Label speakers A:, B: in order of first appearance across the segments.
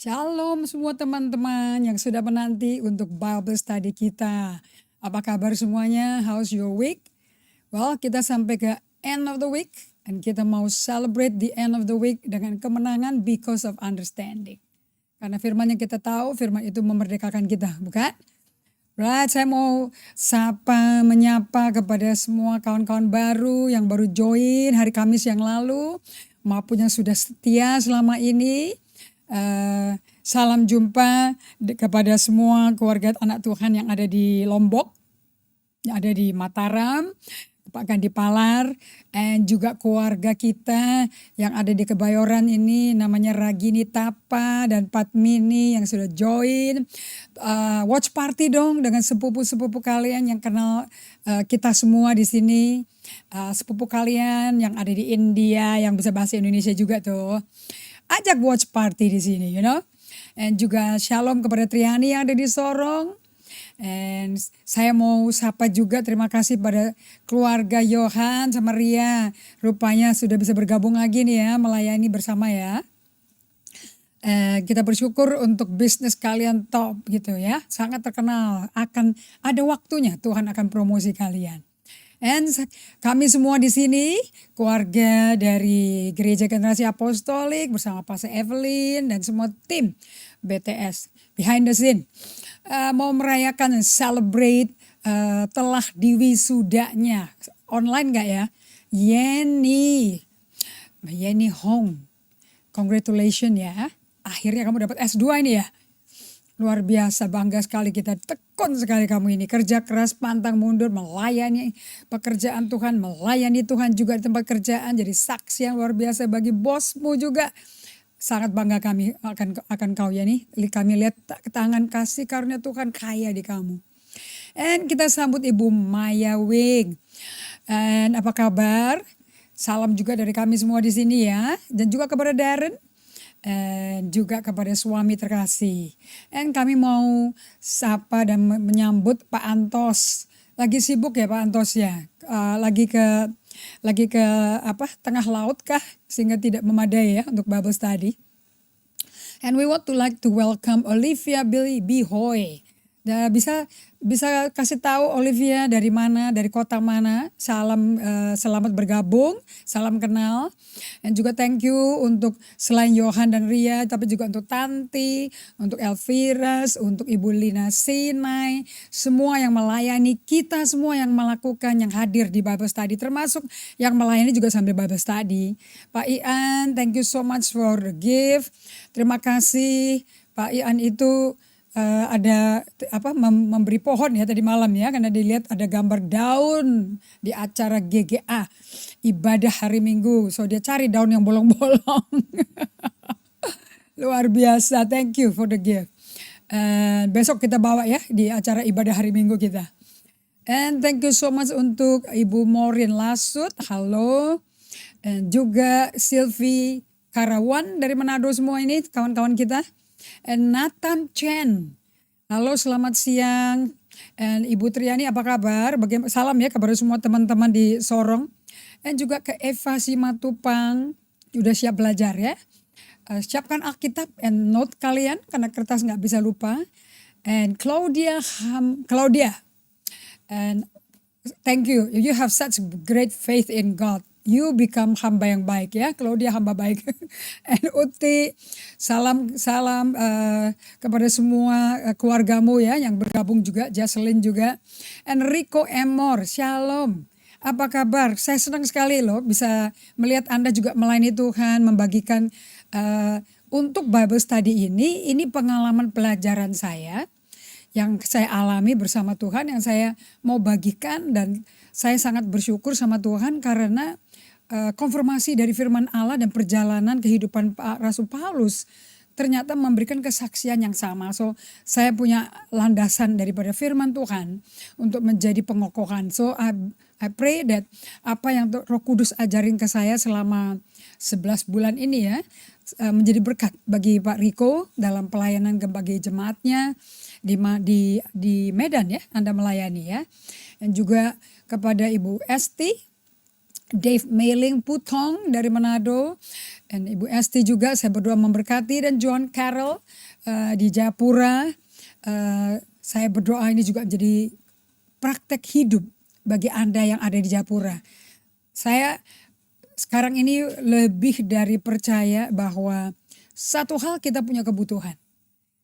A: Shalom semua teman-teman yang sudah menanti untuk Bible study kita. Apa kabar semuanya? How's your week? Well, kita sampai ke end of the week dan kita mau celebrate the end of the week dengan kemenangan because of understanding. Karena firman yang kita tahu, firman itu memerdekakan kita, bukan? Right, saya mau menyapa kepada semua kawan-kawan baru yang baru join hari Kamis yang lalu, maupun yang sudah setia selama ini. Salam jumpa kepada semua keluarga anak Tuhan yang ada di Lombok, yang ada di Mataram, bahkan di Palar, dan juga keluarga kita yang ada di Kebayoran ini namanya Ragini Tapa dan Patmini yang sudah join. Watch party dong dengan sepupu-sepupu kalian yang kenal kita semua di sini. Sepupu kalian yang ada di India yang bisa bahasa Indonesia juga tuh. Ajak watch party di sini, you know. And juga shalom kepada Triani yang ada di Sorong. And saya mau sapa juga terima kasih pada keluarga Yohan sama Ria. Rupanya sudah bisa bergabung lagi nih ya, melayani bersama ya. Kita bersyukur untuk bisnis kalian top gitu ya. Sangat terkenal, akan ada waktunya Tuhan akan promosi kalian. And kami semua di sini, keluarga dari Gereja Generasi Apostolik bersama Pastor Evelyn dan semua tim BTS, behind the scene. Mau merayakan dan celebrate telah diwisudanya. Online gak ya? Yeni Hong, congratulations ya. Akhirnya kamu dapat S2 ini ya. Luar biasa, bangga sekali kita, tekun sekali kamu ini. Kerja keras, pantang mundur, melayani pekerjaan Tuhan, melayani Tuhan juga di tempat kerjaan. Jadi saksi yang luar biasa bagi bosmu juga. Sangat bangga kami akan kau ya nih. Kami lihat tangan kasih karunia Tuhan kaya di kamu. And kita sambut Ibu Maya Wing. And apa kabar? Salam juga dari kami semua di sini ya. Dan juga kepada Darren. Dan juga kepada suami terkasih. Dan kami mau sapa dan menyambut Pak Antos. Lagi sibuk ya Pak Antos ya. Lagi ke tengah laut kah sehingga tidak memadai ya untuk Bible study. And we want to welcome Olivia Billy Bihoy. Bisa kasih tahu Olivia dari mana, dari kota mana. Salam selamat bergabung, salam kenal. Dan juga thank you untuk selain Yohan dan Ria, tapi juga untuk Tanti, untuk Elviras, untuk Ibu Lina Sinai, semua yang melayani, kita semua yang melakukan, yang hadir di Bible Study, termasuk yang melayani juga sambil Bible Study. Pak Ian, thank you so much for the gift. Terima kasih Pak Ian itu memberi pohon ya tadi malam ya, karena dilihat ada gambar daun di acara GGA ibadah hari Minggu, so dia cari daun yang bolong-bolong. Luar biasa, thank you for the gift. Besok kita bawa ya di acara ibadah hari Minggu kita. And thank you so much untuk Ibu Maureen Lasut, halo. Dan juga Sylvie Karawan dari Manado semua ini kawan-kawan kita. And Nathan Chen, halo selamat siang. And Ibu Triani apa kabar? Salam ya kepada semua teman-teman di Sorong. Dan juga ke Eva Simatupang, udah siap belajar ya. Siapkan Alkitab and note kalian karena kertas nggak bisa lupa. And Claudia, and thank you, you have such great faith in God. You become hamba yang baik ya, Claudia hamba baik. And Uti, salam kepada semua keluargamu ya yang bergabung juga, Jaselin juga. And Rico Emor, shalom. Apa kabar? Saya senang sekali loh bisa melihat Anda juga melayani Tuhan, membagikan untuk Bible study ini pengalaman pelajaran saya yang saya alami bersama Tuhan, yang saya mau bagikan, dan saya sangat bersyukur sama Tuhan karena konfirmasi dari firman Allah dan perjalanan kehidupan Rasul Paulus ternyata memberikan kesaksian yang sama. So saya punya landasan daripada firman Tuhan untuk menjadi pengokohan. So I pray that apa yang Roh Kudus ajarin ke saya selama 11 bulan ini ya menjadi berkat bagi Pak Riko dalam pelayanan bagi jemaatnya di Medan ya, Anda melayani ya. Dan juga kepada Ibu Esti, Dave Mailing Putong dari Manado, Dan Ibu Esti juga saya berdoa memberkati, dan John Carroll di Japura. Saya berdoa ini juga menjadi praktek hidup bagi Anda yang ada di Japura. Saya sekarang ini lebih dari percaya bahwa satu hal kita punya kebutuhan.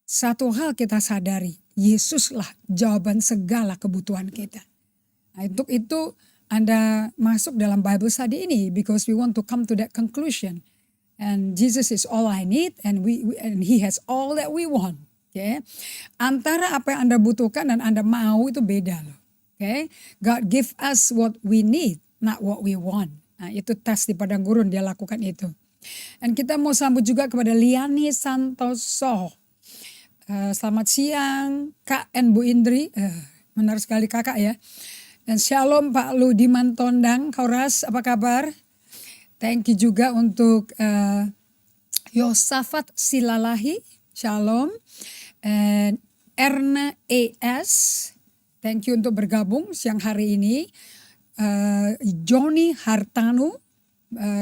A: Satu hal kita sadari, Yesuslah jawaban segala kebutuhan kita. Nah, untuk itu Anda masuk dalam Bible study ini because we want to come to that conclusion. And Jesus is all I need, and He has all that we want. Okay? Antara apa yang Anda butuhkan dan Anda mau itu beda loh. Okay? God give us what we need, not what we want. Nah, itu tes di padang gurun, dia lakukan itu. Dan kita mau sambut juga kepada Liani Santoso. Selamat siang Kak and Bu Indri. Benar sekali kakak ya. Dan shalom Pak Ludiman Tondang, Horas, apa kabar? Thank you juga untuk Yosafat Silalahi, shalom. And Erna ES, thank you untuk bergabung siang hari ini. Joni Hartanu,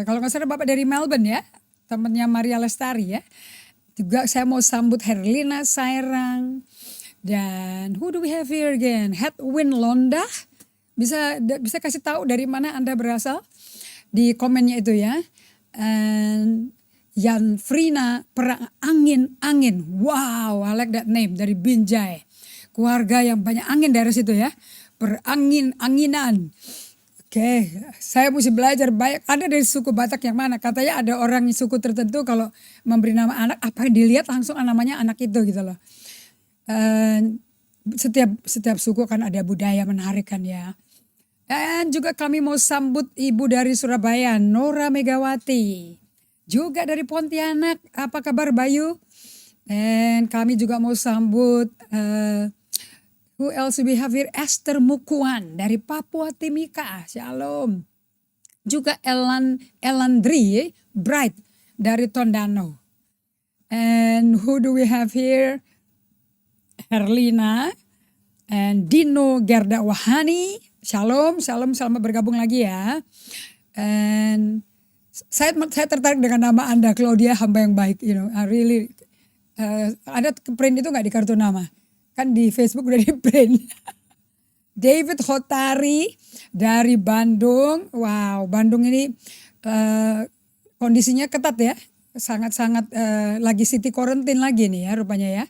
A: kalau nggak salah Bapak dari Melbourne ya, temannya Maria Lestari ya. Juga saya mau sambut Herlina Sairang. Dan who do we have here again? Hedwin Londa. Bisa kasih tahu dari mana Anda berasal di komennya itu ya. And Yan Frina Perang Angin. Wow, I like that name, dari Binjai. Keluarga yang banyak angin dari situ ya. Anginan. Oke, saya mesti belajar banyak. Ada dari suku Batak yang mana? Katanya ada orang suku tertentu kalau memberi nama anak, apa yang dilihat langsung namanya anak itu gitu loh. Setiap suku kan ada budaya menarik kan ya. Dan juga kami mau sambut ibu dari Surabaya, Nora Megawati. Juga dari Pontianak, apa kabar Bayu? Dan kami juga mau sambut, who else we have here? Esther Mukuan dari Papua Timika, shalom. Juga Elandri Bright dari Tondano. And who do we have here? Herlina and Dino Gerda Wahani, shalom, selamat bergabung lagi ya. And saya tertarik dengan nama Anda, Claudia, hamba yang baik. You know, I really, ada print itu nggak di kartu nama? Kan di Facebook udah di print. David Hotari dari Bandung. Wow, Bandung ini kondisinya ketat ya. Sangat-sangat lagi city quarantine lagi nih ya rupanya ya.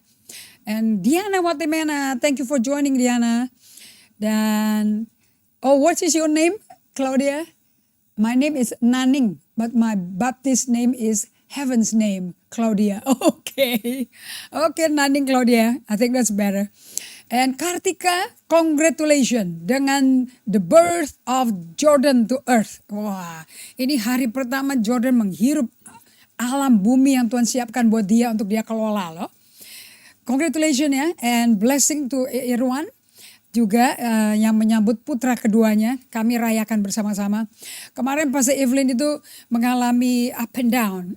A: And Diana Watimena, thank you for joining Diana. Dan, what is your name, Claudia? My name is Naning, but my Baptist name is Heaven's Name, Claudia. Okay, Naning Claudia, I think that's better. And Kartika, congratulations dengan the birth of Jordan to earth. Wah, ini hari pertama Jordan menghirup alam bumi yang Tuhan siapkan buat dia untuk dia kelola loh. Congratulations ya, and blessing to Irwan juga yang menyambut putra keduanya. Kami rayakan bersama-sama. Kemarin Pastor Evelyn itu mengalami up and down,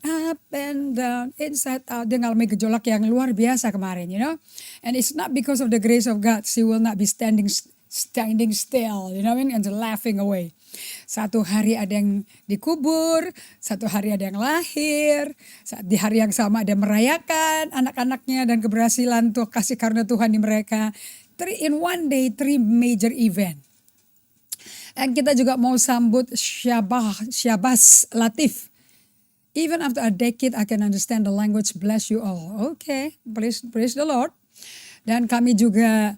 A: inside out. Dia mengalami gejolak yang luar biasa kemarin, you know. And it's not because of the grace of God. She will not be standing still, you know what I mean, and laughing away. Satu hari ada yang dikubur, satu hari ada yang lahir, di hari yang sama ada merayakan anak-anaknya dan keberhasilan tuh kasih karunia Tuhan di mereka. In one day, 3 major event. Dan kita juga mau sambut Syabas Latif. Even after a decade, I can understand the language. Bless you all. Okay, praise the Lord. Dan kami juga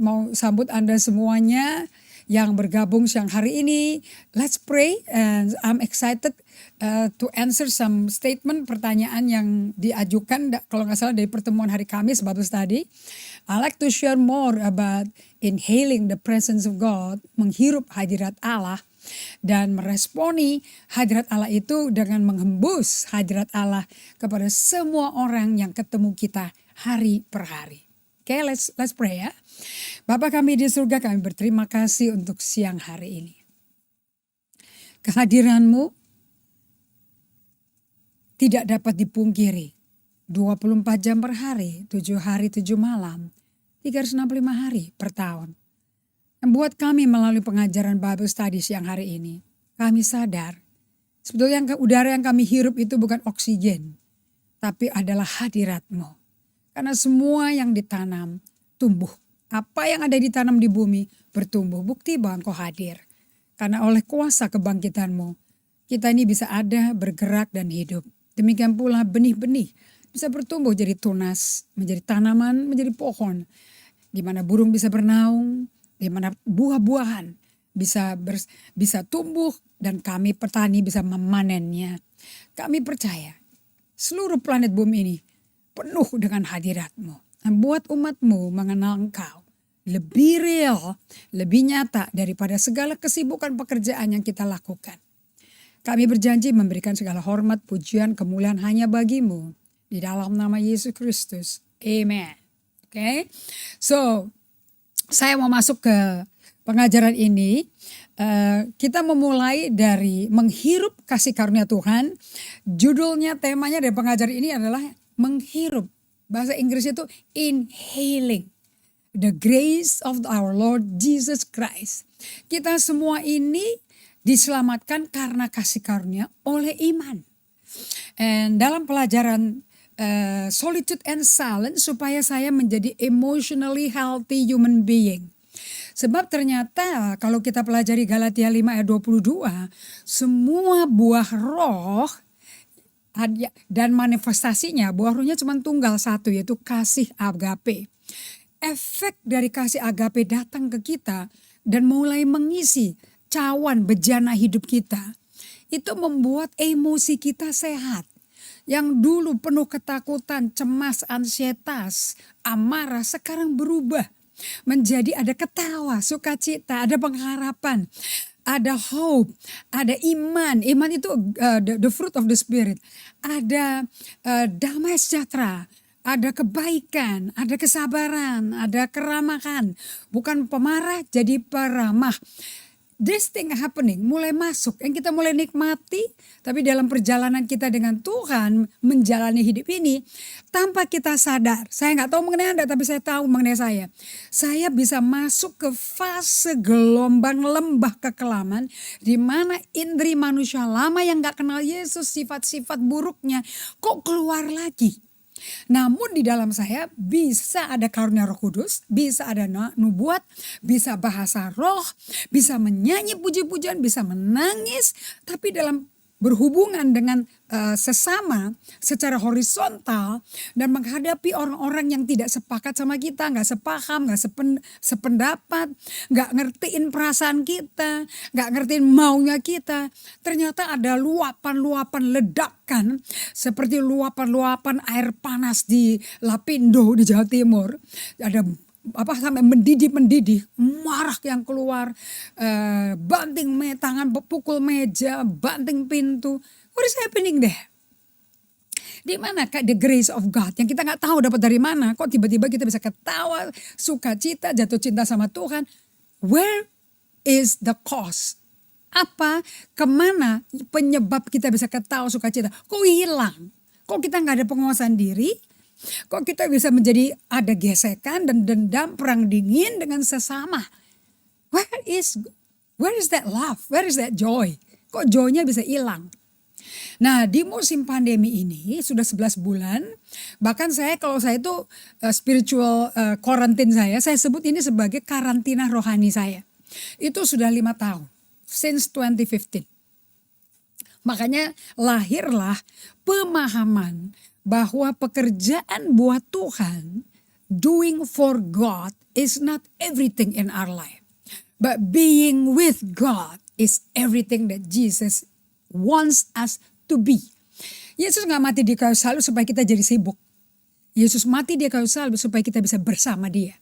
A: mau sambut Anda semuanya yang bergabung siang hari ini. Let's pray, and I'm excited to answer some statement, pertanyaan yang diajukan kalau nggak salah dari pertemuan hari Kamis Bible Study. I like to share more about inhaling the presence of God, menghirup hadirat Allah dan meresponi hadirat Allah itu dengan menghembus hadirat Allah kepada semua orang yang ketemu kita hari per hari. Okay, let's pray ya. Bapa kami di surga, kami berterima kasih untuk siang hari ini. Kehadiran-Mu tidak dapat dipungkiri. 24 jam per hari, 7 hari 7 malam, 365 hari per tahun. Dan buat kami melalui pengajaran Bible Study siang hari ini, kami sadar Sebetulnya udara yang kami hirup itu bukan oksigen, tapi adalah hadirat-Mu. Karena semua yang ditanam tumbuh. Apa yang ada ditanam di bumi bertumbuh. Bukti bahwa Engkau hadir. Karena oleh kuasa kebangkitan-Mu, kita ini bisa ada, bergerak dan hidup. Demikian pula benih-benih bisa bertumbuh jadi tunas, menjadi tanaman, menjadi pohon. Di mana burung bisa bernaung, di mana buah-buahan bisa tumbuh dan kami petani bisa memanennya. Kami percaya seluruh planet bumi ini penuh dengan hadirat-Mu. Membuat umat-Mu mengenal Engkau lebih real, lebih nyata daripada segala kesibukan pekerjaan yang kita lakukan. Kami berjanji memberikan segala hormat, pujian, kemuliaan hanya bagi-Mu. Di dalam nama Yesus Kristus. Amen. Oke. So, saya mau masuk ke pengajaran ini. Kita memulai dari menghirup kasih karunia Tuhan. Judulnya, temanya dari pengajaran ini adalah menghirup. Bahasa Inggrisnya itu inhaling. The grace of our Lord Jesus Christ. Kita semua ini diselamatkan karena kasih karunia oleh iman. And dalam pelajaran solitude and silence supaya saya menjadi emotionally healthy human being. Sebab ternyata kalau kita pelajari Galatia 5 ayat 22, semua buah roh dan manifestasinya, buah rohnya cuma tunggal satu, yaitu kasih agape. Efek dari kasih agape datang ke kita dan mulai mengisi cawan bejana hidup kita. Itu membuat emosi kita sehat. Yang dulu penuh ketakutan, cemas, ansietas, amarah sekarang berubah. Menjadi ada ketawa, sukacita, ada pengharapan, ada hope, ada iman. Iman itu the fruit of the spirit. Ada damai sejahtera, ada kebaikan, ada kesabaran, ada keramahan. Bukan pemarah jadi peramah. This thing happening mulai masuk yang kita mulai nikmati, tapi dalam perjalanan kita dengan Tuhan menjalani hidup ini tanpa kita sadar. Saya nggak tahu mengenai Anda, tapi saya tahu mengenai saya. Saya bisa masuk ke fase gelombang lembah kekelaman di mana indri manusia lama yang nggak kenal Yesus, sifat-sifat buruknya kok keluar lagi. Namun di dalam saya bisa ada karunia Roh Kudus, bisa ada nubuat, bisa bahasa roh, bisa menyanyi puji-pujian, bisa menangis. Tapi dalam berhubungan dengan sesama secara horizontal dan menghadapi orang-orang yang tidak sepakat sama kita, gak sepaham, gak sependapat, gak ngertiin perasaan kita, gak ngertiin maunya kita. Ternyata ada luapan-luapan ledakan seperti luapan-luapan air panas di Lapindo di Jawa Timur. Ada sampai mendidih, marah yang keluar, banting tangan, pukul meja, banting pintu. What is happening there? Di mana kak the grace of God yang kita nggak tahu dapat dari mana? Kok tiba-tiba kita bisa ketawa, sukacita, jatuh cinta sama Tuhan? Where is the cause? Apa, kemana penyebab kita bisa ketawa, sukacita? Kok hilang? Kok kita nggak ada penguasaan diri? Kok kita bisa menjadi ada gesekan dan dendam, perang dingin dengan sesama? Where is that love? Where is that joy? Kok joy-nya bisa hilang? Nah, di musim pandemi ini sudah 11 bulan, bahkan kalau saya itu spiritual quarantine saya sebut ini sebagai karantina rohani saya. Itu sudah 5 tahun, since 2015. Makanya lahirlah pemahaman bahwa pekerjaan buat Tuhan, doing for God is not everything in our life. But being with God is everything that Jesus wants us to be. Yesus gak mati di kayu salib supaya kita jadi sibuk. Yesus mati di kayu salib supaya kita bisa bersama dia.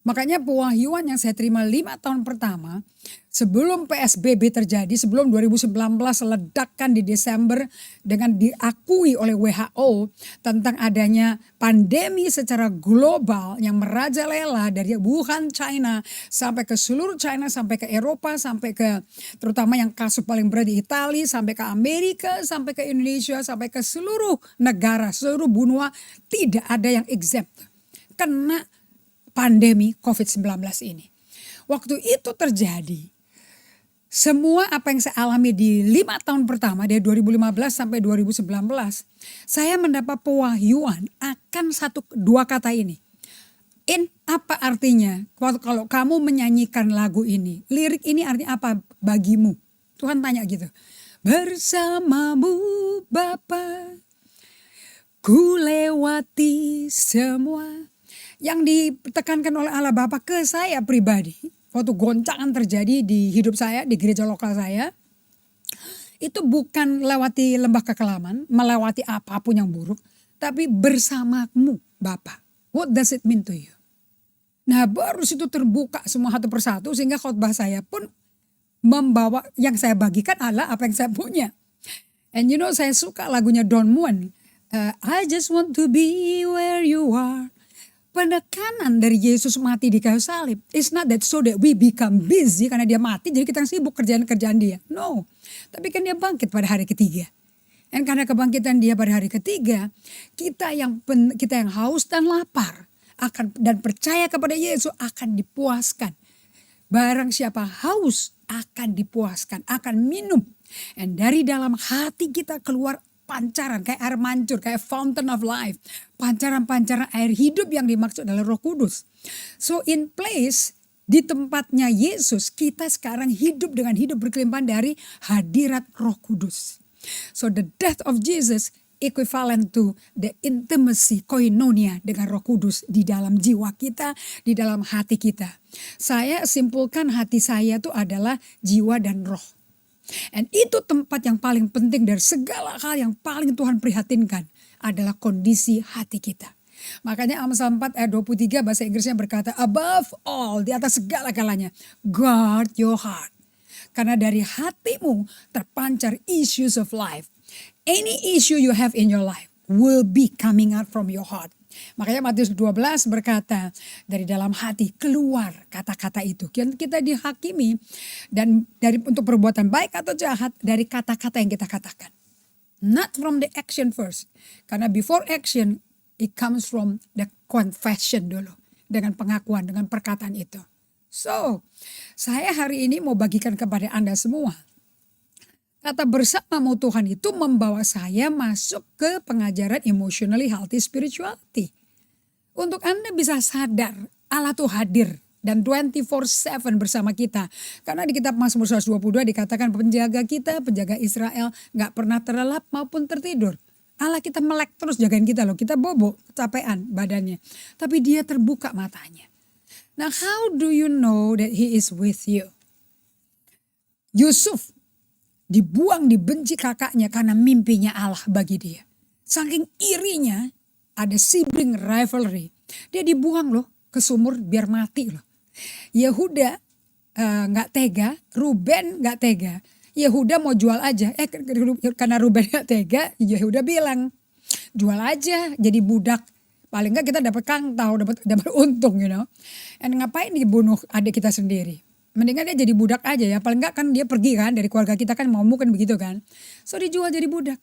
A: Makanya pewahyuan yang saya terima 5 tahun pertama, sebelum PSBB terjadi, sebelum 2019 ledakan di Desember dengan diakui oleh WHO tentang adanya pandemi secara global yang merajalela dari Wuhan, China, sampai ke seluruh China, sampai ke Eropa, sampai ke terutama yang kasus paling berat di Italia, sampai ke Amerika, sampai ke Indonesia, sampai ke seluruh negara, seluruh benua, tidak ada yang exempt kena pandemi COVID-19 ini. Waktu itu terjadi, Semua apa yang saya alami di 5 tahun pertama dari 2015 sampai 2019, saya mendapat pewahyuan akan dua kata ini. Apa artinya? Kalau kamu menyanyikan lagu ini, lirik ini artinya apa bagimu? Tuhan tanya gitu. Bersamamu Bapa, ku lewati semua. Yang ditekankan oleh Allah Bapa ke saya pribadi, waktu goncangan terjadi di hidup saya, di gereja lokal saya, itu bukan lewati lembah kekelaman, melewati apapun yang buruk, tapi bersamamu Bapa. What does it mean to you? Nah baru situ terbuka semua satu persatu sehingga khotbah saya pun membawa yang saya bagikan adalah apa yang saya punya. And you know saya suka lagunya Don Moen. I just want to be where you are. Penekanan dari Yesus mati di kayu salib. It's not that so that we become busy karena dia mati jadi kita sibuk kerjaan-kerjaan dia. No. Tapi kan dia bangkit pada hari ketiga. Dan karena kebangkitan dia pada hari ketiga, kita yang haus dan lapar dan percaya kepada Yesus akan dipuaskan. Barang siapa haus akan dipuaskan, akan minum. Dan dari dalam hati kita keluar pancaran kayak air mancur, kayak fountain of life. Pancaran-pancaran air hidup yang dimaksud adalah Roh Kudus. So in place, di tempatnya Yesus, kita sekarang hidup dengan hidup berkelimpahan dari hadirat Roh Kudus. So the death of Jesus equivalent to the intimacy koinonia dengan Roh Kudus di dalam jiwa kita, di dalam hati kita. Saya simpulkan hati saya itu adalah jiwa dan roh. Dan itu tempat yang paling penting dari segala hal yang paling Tuhan prihatinkan adalah kondisi hati kita. Makanya Amsal 4 ayat 23 bahasa Inggrisnya berkata, above all, di atas segala-galanya, guard your heart. Karena dari hatimu terpancar issues of life. Any issue you have in your life will be coming out from your heart. Makanya Matius 12 berkata, dari dalam hati keluar kata-kata itu. Kita dihakimi dan untuk perbuatan baik atau jahat dari kata-kata yang kita katakan. Not from the action first. Karena before action, it comes from the confession dulu. Dengan pengakuan, dengan perkataan itu. So, saya hari ini mau bagikan kepada Anda semua. Kata bersamamu Tuhan itu membawa saya masuk ke pengajaran emotionally healthy spirituality. Untuk Anda bisa sadar Allah tuh hadir dan 24/7 bersama kita. Karena di kitab Mazmur 122 dikatakan penjaga kita, penjaga Israel gak pernah terlelap maupun tertidur. Allah kita melek terus jagain kita loh. Kita bobo, kecapean badannya. Tapi dia terbuka matanya. Nah how do you know that he is with you? Yusuf dibuang, dibenci kakaknya karena mimpinya Allah bagi dia. Saking irinya ada sibling rivalry. Dia dibuang loh ke sumur biar mati loh. Yehuda gak tega, Ruben gak tega. Yehuda mau jual aja. Karena Ruben gak tega, Yehuda bilang jual aja jadi budak. Paling gak kita dapat kangtau, dapat untung you know. And ngapain dibunuh adik kita sendiri? Mendingan dia jadi budak aja ya. Paling enggak kan dia pergi kan dari keluarga kita kan mau kan begitu kan. So dijual jadi budak.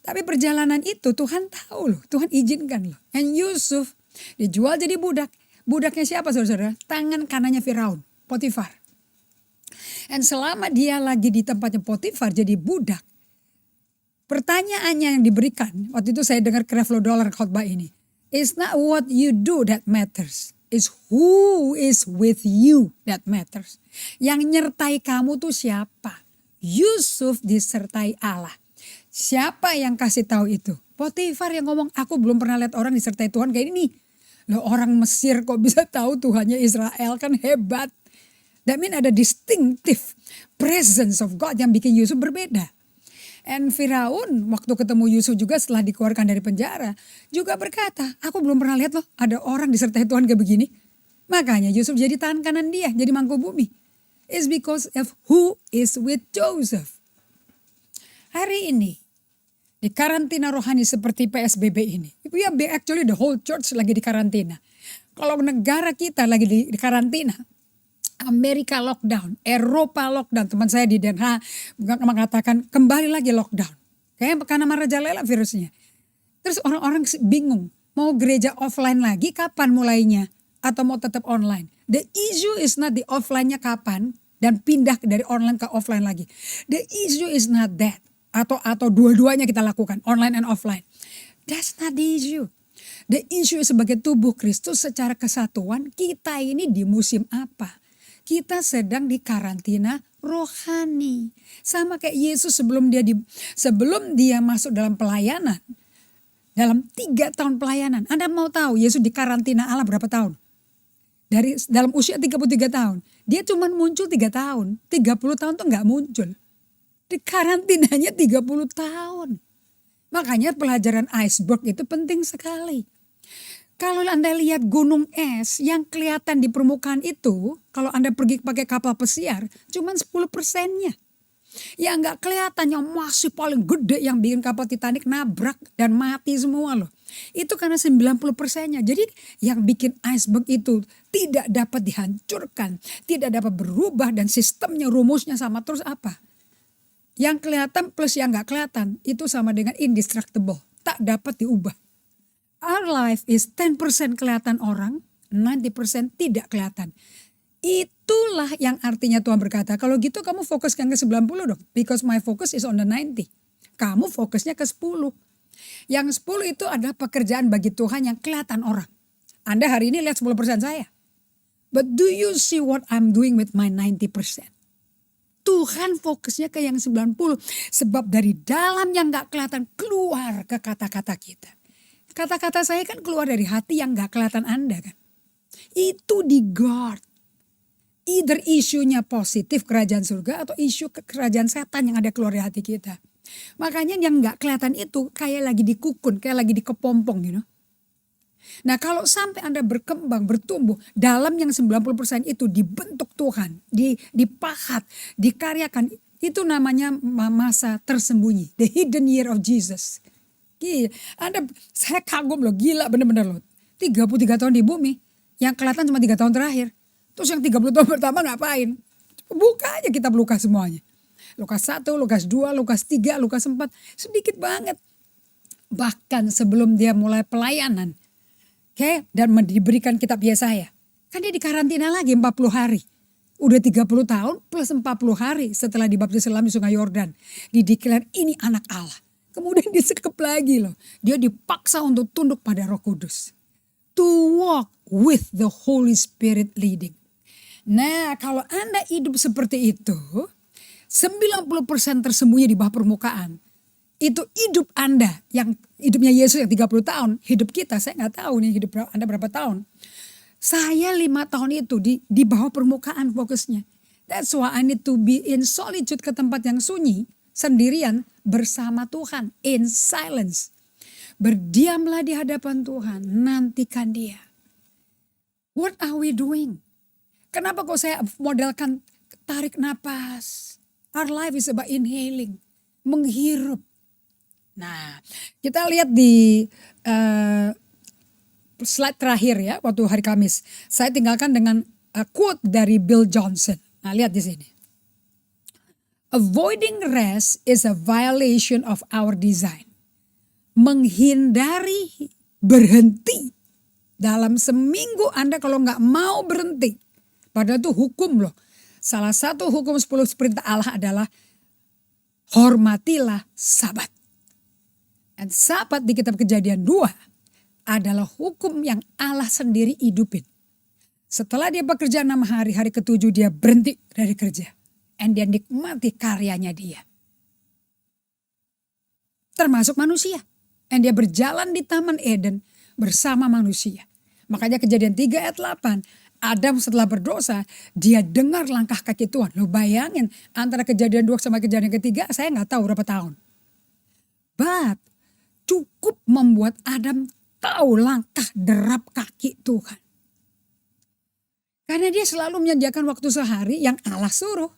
A: Tapi perjalanan itu Tuhan tahu loh. Tuhan izinkan loh. And Yusuf dijual jadi budak. Budaknya siapa saudara-saudara? Tangan kanannya Firaun, Potifar. And selama dia lagi di tempatnya Potifar jadi budak. Pertanyaannya yang diberikan. Waktu itu saya dengar Creflo Dollar khotbah ini. It's not what you do that matters. Is who is with you that matters. Yang nyertai kamu tuh siapa? Yusuf disertai Allah. Siapa yang kasih tahu itu? Potifar yang ngomong, aku belum pernah lihat orang disertai Tuhan kayak ini. Loh orang Mesir kok bisa tahu Tuhannya Israel, kan hebat. That mean ada distinctive presence of God yang bikin Yusuf berbeda. And Firaun waktu ketemu Yusuf juga setelah dikeluarkan dari penjara juga berkata, aku belum pernah lihat loh ada orang disertai Tuhan kayak begini. Makanya Yusuf jadi tangan kanan dia, jadi mangku bumi. It's because of who is with Joseph. Hari ini di karantina rohani seperti PSBB ini, ya actually the whole church lagi di karantina. Kalau negara kita lagi di karantina, Amerika lockdown, Eropa lockdown. Teman saya di Den Haag mengatakan kembali lagi lockdown. Kayaknya karena merajalela virusnya. Terus orang-orang bingung. Mau gereja offline lagi kapan mulainya? Atau mau tetap online? The issue is not di offline-nya kapan. dan pindah dari online ke offline lagi. The issue is not that. Atau dua-duanya kita lakukan, online and offline. That's not the issue. The issue sebagai tubuh Kristus secara kesatuan, kita ini di musim apa? Kita sedang di karantina rohani. Sama kayak Yesus sebelum dia masuk dalam pelayanan. Dalam 3 tahun pelayanan. Anda mau tahu Yesus di karantina Allah berapa tahun? Dalam usia 33 tahun. Dia cuma muncul 3 tahun. 30 tahun tuh gak muncul. Di karantinanya 30 tahun. Makanya pelajaran iceberg itu penting sekali. Kalau Anda lihat gunung es yang kelihatan di permukaan itu, kalau Anda pergi pakai kapal pesiar, cuma 10%-nya. Yang gak kelihatan yang masih paling gede yang bikin kapal Titanic nabrak dan mati semua loh. Itu karena 90%-nya. Jadi yang bikin iceberg itu tidak dapat dihancurkan, tidak dapat berubah dan sistemnya rumusnya sama terus apa? Yang kelihatan plus yang gak kelihatan itu sama dengan indestructible, tak dapat diubah. Our life is 10% kelihatan orang, 90% tidak kelihatan. Itulah yang artinya Tuhan berkata, kalau gitu kamu fokuskan ke 90 dong. Because my focus is on the 90. Kamu fokusnya ke 10. Yang 10 itu adalah pekerjaan bagi Tuhan yang kelihatan orang. Anda hari ini lihat 10% saya. But do you see what I'm doing with my 90%? Tuhan fokusnya ke yang 90. Sebab dari dalam yang gak kelihatan keluar ke kata-kata kita. Kata-kata saya kan keluar dari hati yang gak kelihatan Anda kan. Itu di guard. Either isunya positif kerajaan surga atau isu kerajaan setan yang ada keluar dari hati kita. Makanya yang gak kelihatan itu kayak lagi dikukun, kayak lagi dikepompong you know. Nah kalau sampai Anda berkembang, bertumbuh dalam yang 90% itu dibentuk Tuhan, dipahat, dikaryakan. Itu namanya masa tersembunyi, the hidden year of Jesus. Gila, saya kagum loh, gila bener-bener loh. 33 tahun di bumi, yang kelihatan cuma 3 tahun terakhir. Terus yang 30 tahun pertama ngapain? Buka aja kitab Lukas semuanya. Lukas 1, Lukas 2, Lukas 3, Lukas 4. Sedikit banget. Bahkan sebelum dia mulai pelayanan. Dan diberikan kitab Yesaya. Kan dia dikarantina lagi 40 hari. Udah 30 tahun plus 40 hari setelah dibaptis selam di sungai Yordan. Dideklar ini anak Allah. Kemudian disekep lagi loh. Dia dipaksa untuk tunduk pada Roh Kudus. To walk with the Holy Spirit leading. Nah kalau Anda hidup seperti itu, 90% tersembunyi di bawah permukaan. Itu hidup Anda, yang hidupnya Yesus yang 30 tahun, hidup kita, saya gak tahu nih hidup Anda berapa tahun. Saya 5 tahun itu di bawah permukaan fokusnya. That's why I need to be in solitude, ke tempat yang sunyi, sendirian bersama Tuhan, in silence. Berdiamlah di hadapan Tuhan, nantikan Dia. What are we doing? Kenapa kok saya modelkan tarik napas? Our life is about inhaling, menghirup. Nah, kita lihat di slide terakhir ya, waktu hari Kamis. Saya tinggalkan dengan quote dari Bill Johnson. Nah, lihat di sini. Avoiding rest is a violation of our design. Menghindari berhenti. Dalam seminggu Anda kalau nggak mau berhenti. Padahal itu hukum loh. Salah satu hukum 10 perintah Allah adalah hormatilah sabat. Dan sabat di kitab Kejadian 2 adalah hukum yang Allah sendiri hidupin. Setelah dia bekerja 6 hari, hari ke-7 dia berhenti dari kerja. Dan dia nikmati karyanya dia. Termasuk manusia. Dan dia berjalan di Taman Eden bersama manusia. Makanya Kejadian 3 ayat 8. Adam setelah berdosa, dia dengar langkah kaki Tuhan. Lo bayangin antara Kejadian 2 sama Kejadian ketiga, saya gak tahu berapa tahun. But cukup membuat Adam tahu langkah derap kaki Tuhan. Karena dia selalu menyediakan waktu sehari yang Allah suruh.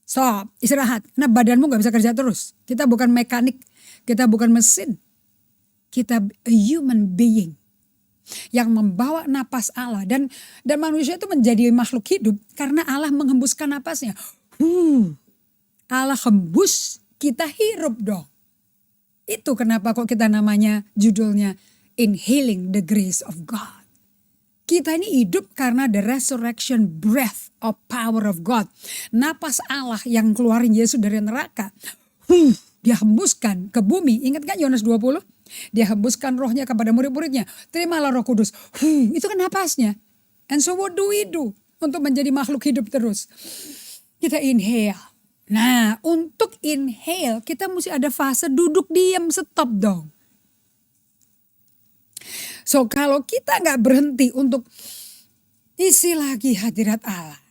A: Stop, istirahat. Nah badanmu gak bisa kerja terus. Kita bukan mekanik, kita bukan mesin. Kita a human being yang membawa napas Allah. Dan manusia itu menjadi makhluk hidup karena Allah menghembuskan napasnya. Allah hembus, kita hirup dong. Itu kenapa kok kita namanya judulnya Inhaling the Grace of God. Kita ini hidup karena the resurrection breath of power of God. Napas Allah yang keluarin Yesus dari neraka. Dia hembuskan ke bumi. Ingat kan Yohanes 20? Dia hembuskan rohnya kepada murid-muridnya. Terimalah Roh Kudus. Itu kan napasnya. And so what do we do? Untuk menjadi makhluk hidup terus. Kita inhale. Nah, untuk inhale kita mesti ada fase duduk diam, stop dong. So kalau kita gak berhenti untuk isi lagi hadirat Allah.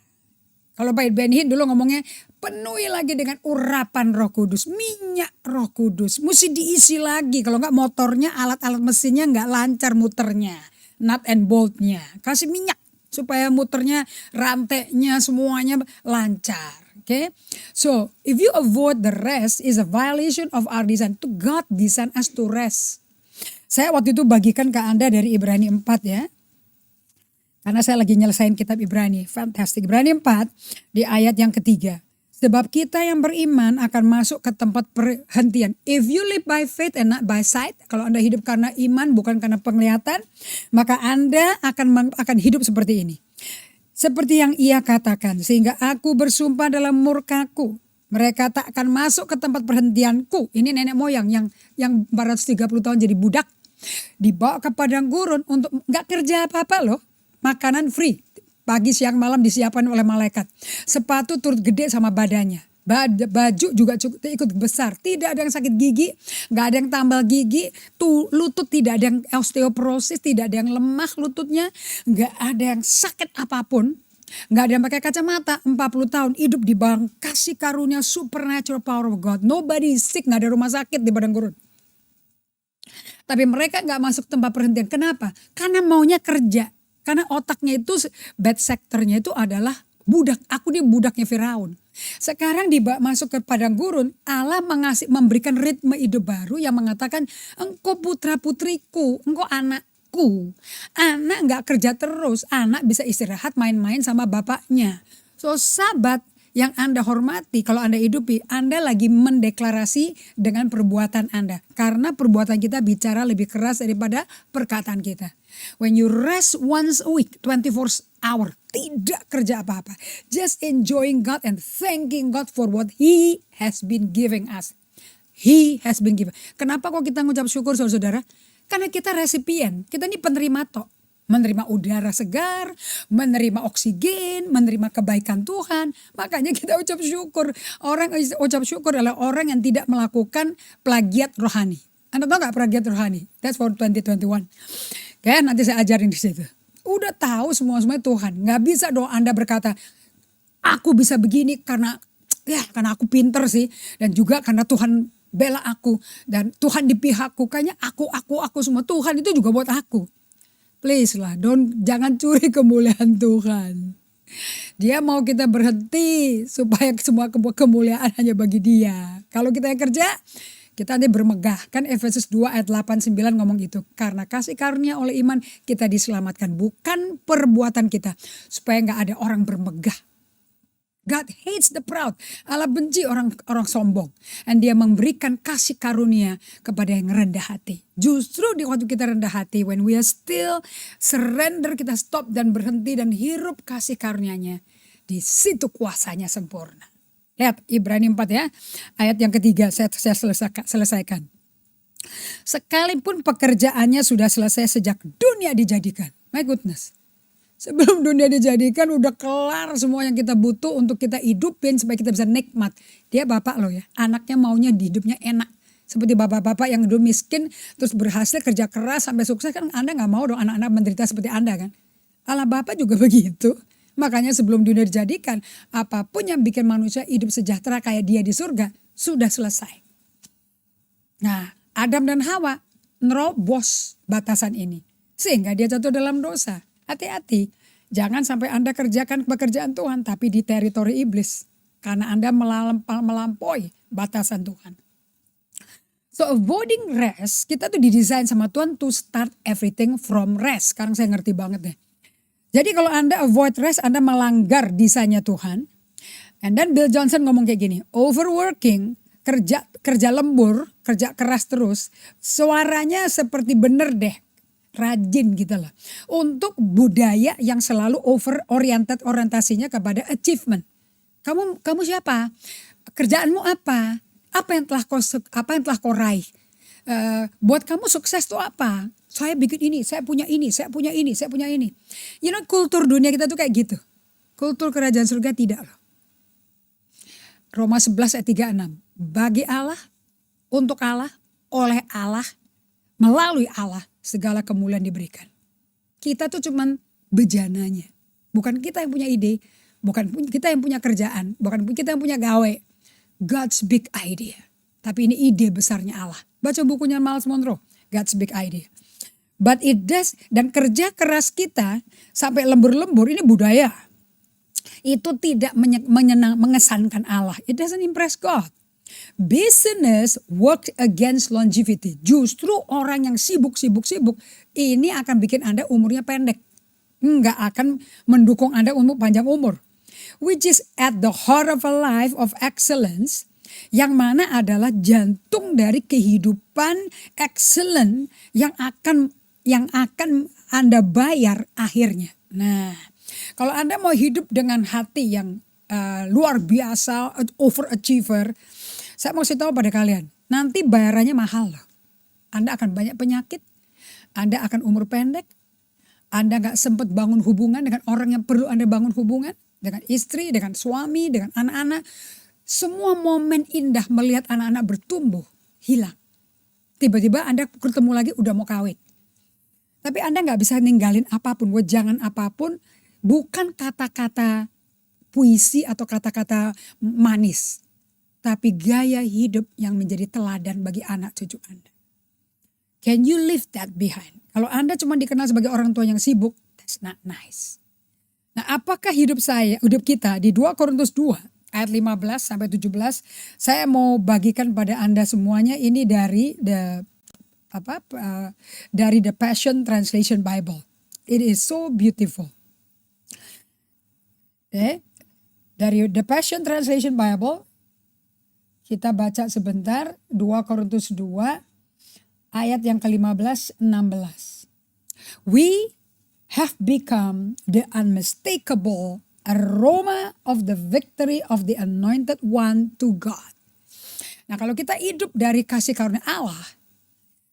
A: Kalau Pak Ben Hinn dulu ngomongnya penuhi lagi dengan urapan Roh Kudus. Minyak Roh Kudus. Mesti diisi lagi. Kalau gak motornya, alat-alat mesinnya gak lancar muternya. Nut and boltnya. Kasih minyak supaya muternya, rantainya semuanya lancar. Okay? So if you avoid the rest is a violation of our design. To God design us to rest. Saya waktu itu bagikan ke Anda dari Ibrani 4 ya. Karena saya lagi nyelesain kitab Ibrani. Fantastic. Ibrani 4 di ayat yang ketiga. Sebab kita yang beriman akan masuk ke tempat perhentian. If you live by faith and not by sight. Kalau Anda hidup karena iman bukan karena penglihatan. Maka Anda akan hidup seperti ini. Seperti yang ia katakan. Sehingga aku bersumpah dalam murkaku. Mereka tak akan masuk ke tempat perhentianku. Ini nenek moyang yang 430 tahun jadi budak. Dibawa ke padang gurun untuk gak kerja apa-apa loh. Makanan free. Pagi siang malam disiapkan oleh malaikat. Sepatu turut gede sama badannya. Baju juga ikut besar. Tidak ada yang sakit gigi. Gak ada yang tambal gigi. Lutut tidak ada yang osteoporosis. Tidak ada yang lemah lututnya. Gak ada yang sakit apapun. Gak ada yang pakai kacamata. 40 tahun hidup di bawah kasih karunia supernatural power of God. Nobody is sick. Gak ada rumah sakit di padang gurun. Tapi mereka gak masuk tempat perhentian. Kenapa? Karena maunya kerja. Karena otaknya itu, bad sectornya itu adalah budak. Aku ini budaknya Firaun. Sekarang masuk ke padang gurun, Allah memberikan ritme hidup baru yang mengatakan, engkau putra putriku, engkau anakku. Anak gak kerja terus, anak bisa istirahat main-main sama bapaknya. So sahabat yang Anda hormati, kalau Anda hidupi, Anda lagi mendeklarasi dengan perbuatan Anda. Karena perbuatan kita bicara lebih keras daripada perkataan kita. When you rest once a week, 24 hour, tidak kerja apa-apa. Just enjoying God and thanking God for what He has been giving us. He has been given. Kenapa kok kita ngucap syukur saudara-saudara? Karena kita resipien, kita ini penerima tok. Menerima udara segar, menerima oksigen, menerima kebaikan Tuhan. Makanya kita ucap syukur. Orang ucap syukur adalah orang yang tidak melakukan plagiat rohani. Anda tahu gak plagiat rohani? That's for 2021. Oke, nanti saya ajarin di situ. Udah tahu semua-semuanya Tuhan. Gak bisa dong Anda berkata, aku bisa begini karena aku pinter sih. Dan juga karena Tuhan bela aku. Dan Tuhan di pihakku. Kayaknya aku semua. Tuhan itu juga buat aku. Please lah, jangan curi kemuliaan Tuhan. Dia mau kita berhenti supaya semua kemuliaan hanya bagi Dia. Kalau kita yang kerja, kita nanti bermegah. Kan Efesus 2 ayat 8-9 ngomong itu. Karena kasih karunia oleh iman kita diselamatkan. Bukan perbuatan kita. Supaya gak ada orang bermegah. God hates the proud. Allah benci orang sombong. Dan Dia memberikan kasih karunia kepada yang rendah hati. Justru di waktu kita rendah hati, when we are still surrender, kita stop dan berhenti dan hirup kasih karunia-Nya. Di situ kuasanya sempurna. Lihat Ibrani 4 ya, ayat yang ketiga saya selesaikan. Sekalipun pekerjaannya sudah selesai sejak dunia dijadikan. My goodness. Sebelum dunia dijadikan udah kelar semua yang kita butuh untuk kita hidupin supaya kita bisa nikmat. Dia bapak loh ya, anaknya maunya hidupnya enak. Seperti bapak-bapak yang dulu miskin terus berhasil kerja keras sampai sukses kan Anda gak mau dong anak-anak menderita seperti Anda kan. Allah bapak juga begitu. Makanya sebelum dunia dijadikan apapun yang bikin manusia hidup sejahtera kayak dia di surga sudah selesai. Nah Adam dan Hawa nerobos batasan ini. Sehingga dia jatuh dalam dosa. Hati-hati, jangan sampai Anda kerjakan pekerjaan Tuhan tapi di teritori iblis. Karena Anda melampaui batasan Tuhan. So avoiding rest, kita tuh didesain sama Tuhan to start everything from rest. Sekarang saya ngerti banget deh. Jadi kalau Anda avoid rest, Anda melanggar desainnya Tuhan. And then Bill Johnson ngomong kayak gini, overworking, kerja lembur, kerja keras terus, suaranya seperti bener deh. rajin gitu loh. Untuk budaya yang selalu orientasinya kepada achievement. Kamu siapa? Kerjaanmu apa? Apa yang telah kau raih? Buat kamu sukses tuh apa? Saya bikin ini, saya punya ini, saya punya ini, saya punya ini. You know, kultur dunia kita tuh kayak gitu. Kultur kerajaan surga tidak loh. Roma 11 ayat 36. Bagi Allah, untuk Allah, oleh Allah, melalui Allah, segala kemuliaan diberikan. Kita tuh cuman bejananya. Bukan kita yang punya ide, bukan kita yang punya kerjaan, bukan kita yang punya gawe. God's big idea. Tapi ini ide besarnya Allah. Baca bukunya Miles Monroe, God's big idea. But it does, dan kerja keras kita sampai lembur-lembur ini budaya. Itu tidak mengesankan Allah. It doesn't impress God. Business work against longevity. Justru orang yang sibuk ini akan bikin Anda umurnya pendek. Nggak akan mendukung Anda untuk panjang umur. Which is at the heart of a life of excellence. Yang mana adalah jantung dari kehidupan excellent yang akan Anda bayar akhirnya. Nah, kalau Anda mau hidup dengan hati yang luar biasa, overachiever, saya mau kasih tahu pada kalian, nanti bayarannya mahal loh. Anda akan banyak penyakit, Anda akan umur pendek, Anda gak sempat bangun hubungan dengan orang yang perlu Anda bangun hubungan, dengan istri, dengan suami, dengan anak-anak. Semua momen indah melihat anak-anak bertumbuh hilang. Tiba-tiba Anda ketemu lagi udah mau kawin. Tapi Anda gak bisa ninggalin apapun, wejangan apapun, bukan kata-kata puisi atau kata-kata manis. Tapi gaya hidup yang menjadi teladan bagi anak cucu Anda. Can you leave that behind? Kalau Anda cuma dikenal sebagai orang tua yang sibuk, that's not nice. Nah, apakah hidup kita di 2 Korintus 2 ayat 15 sampai 17, saya mau bagikan pada Anda semuanya ini dari the Passion Translation Bible. It is so beautiful. Dari the Passion Translation Bible, kita baca sebentar 2 Korintus 2 ayat yang ke-15-16. We have become the unmistakable aroma of the victory of the anointed one to God. Nah, kalau kita hidup dari kasih karunia Allah,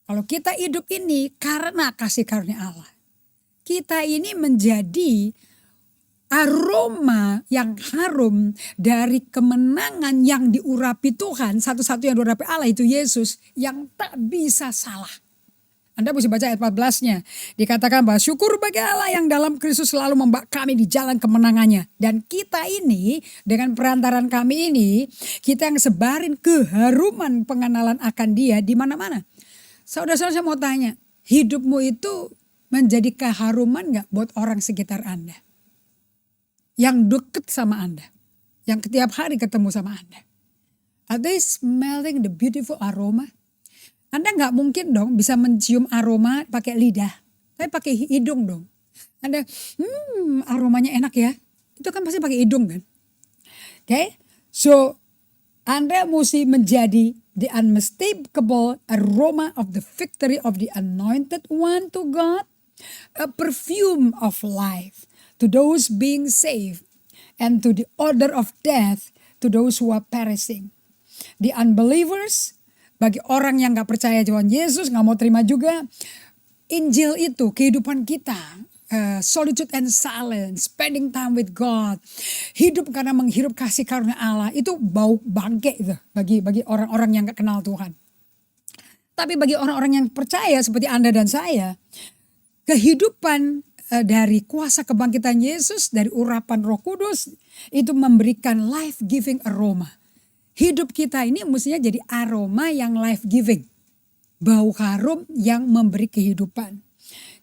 A: kalau kita hidup ini karena kasih karunia Allah, kita ini menjadi aroma yang harum dari kemenangan yang diurapi Tuhan. Satu-satu yang diurapi Allah itu Yesus yang tak bisa salah. Anda mesti baca ayat 14-nya. Dikatakan bahwa syukur bagi Allah yang dalam Kristus selalu membawa kami di jalan kemenangannya. Dan kita ini dengan perantaran kami ini, kita yang sebarin keharuman pengenalan akan Dia di mana-mana. Saudara-saudara, saya mau tanya, hidupmu itu menjadi keharuman gak buat orang sekitar Anda? Yang deket sama Anda, yang setiap hari ketemu sama Anda. Are they smelling the beautiful aroma? Anda gak mungkin dong bisa mencium aroma pakai lidah, tapi pakai hidung dong. Anda, aromanya enak ya. Itu kan pasti pakai hidung kan. Okay? So, Anda mesti menjadi the unmistakable aroma of the victory of the anointed one to God. A perfume of life to those being saved and to the order of death to those who are perishing. The unbelievers, bagi orang yang gak percaya Tuhan Yesus, gak mau terima juga. Injil itu kehidupan kita. Solitude and silence, spending time with God. Hidup karena menghirup kasih karunia Allah. Itu bau bangke itu bagi orang-orang yang gak kenal Tuhan. Tapi bagi orang-orang yang percaya seperti Anda dan saya, kehidupan dari kuasa kebangkitan Yesus, dari urapan Roh Kudus, itu memberikan life-giving aroma. Hidup kita ini mestinya jadi aroma yang life-giving. Bau harum yang memberi kehidupan.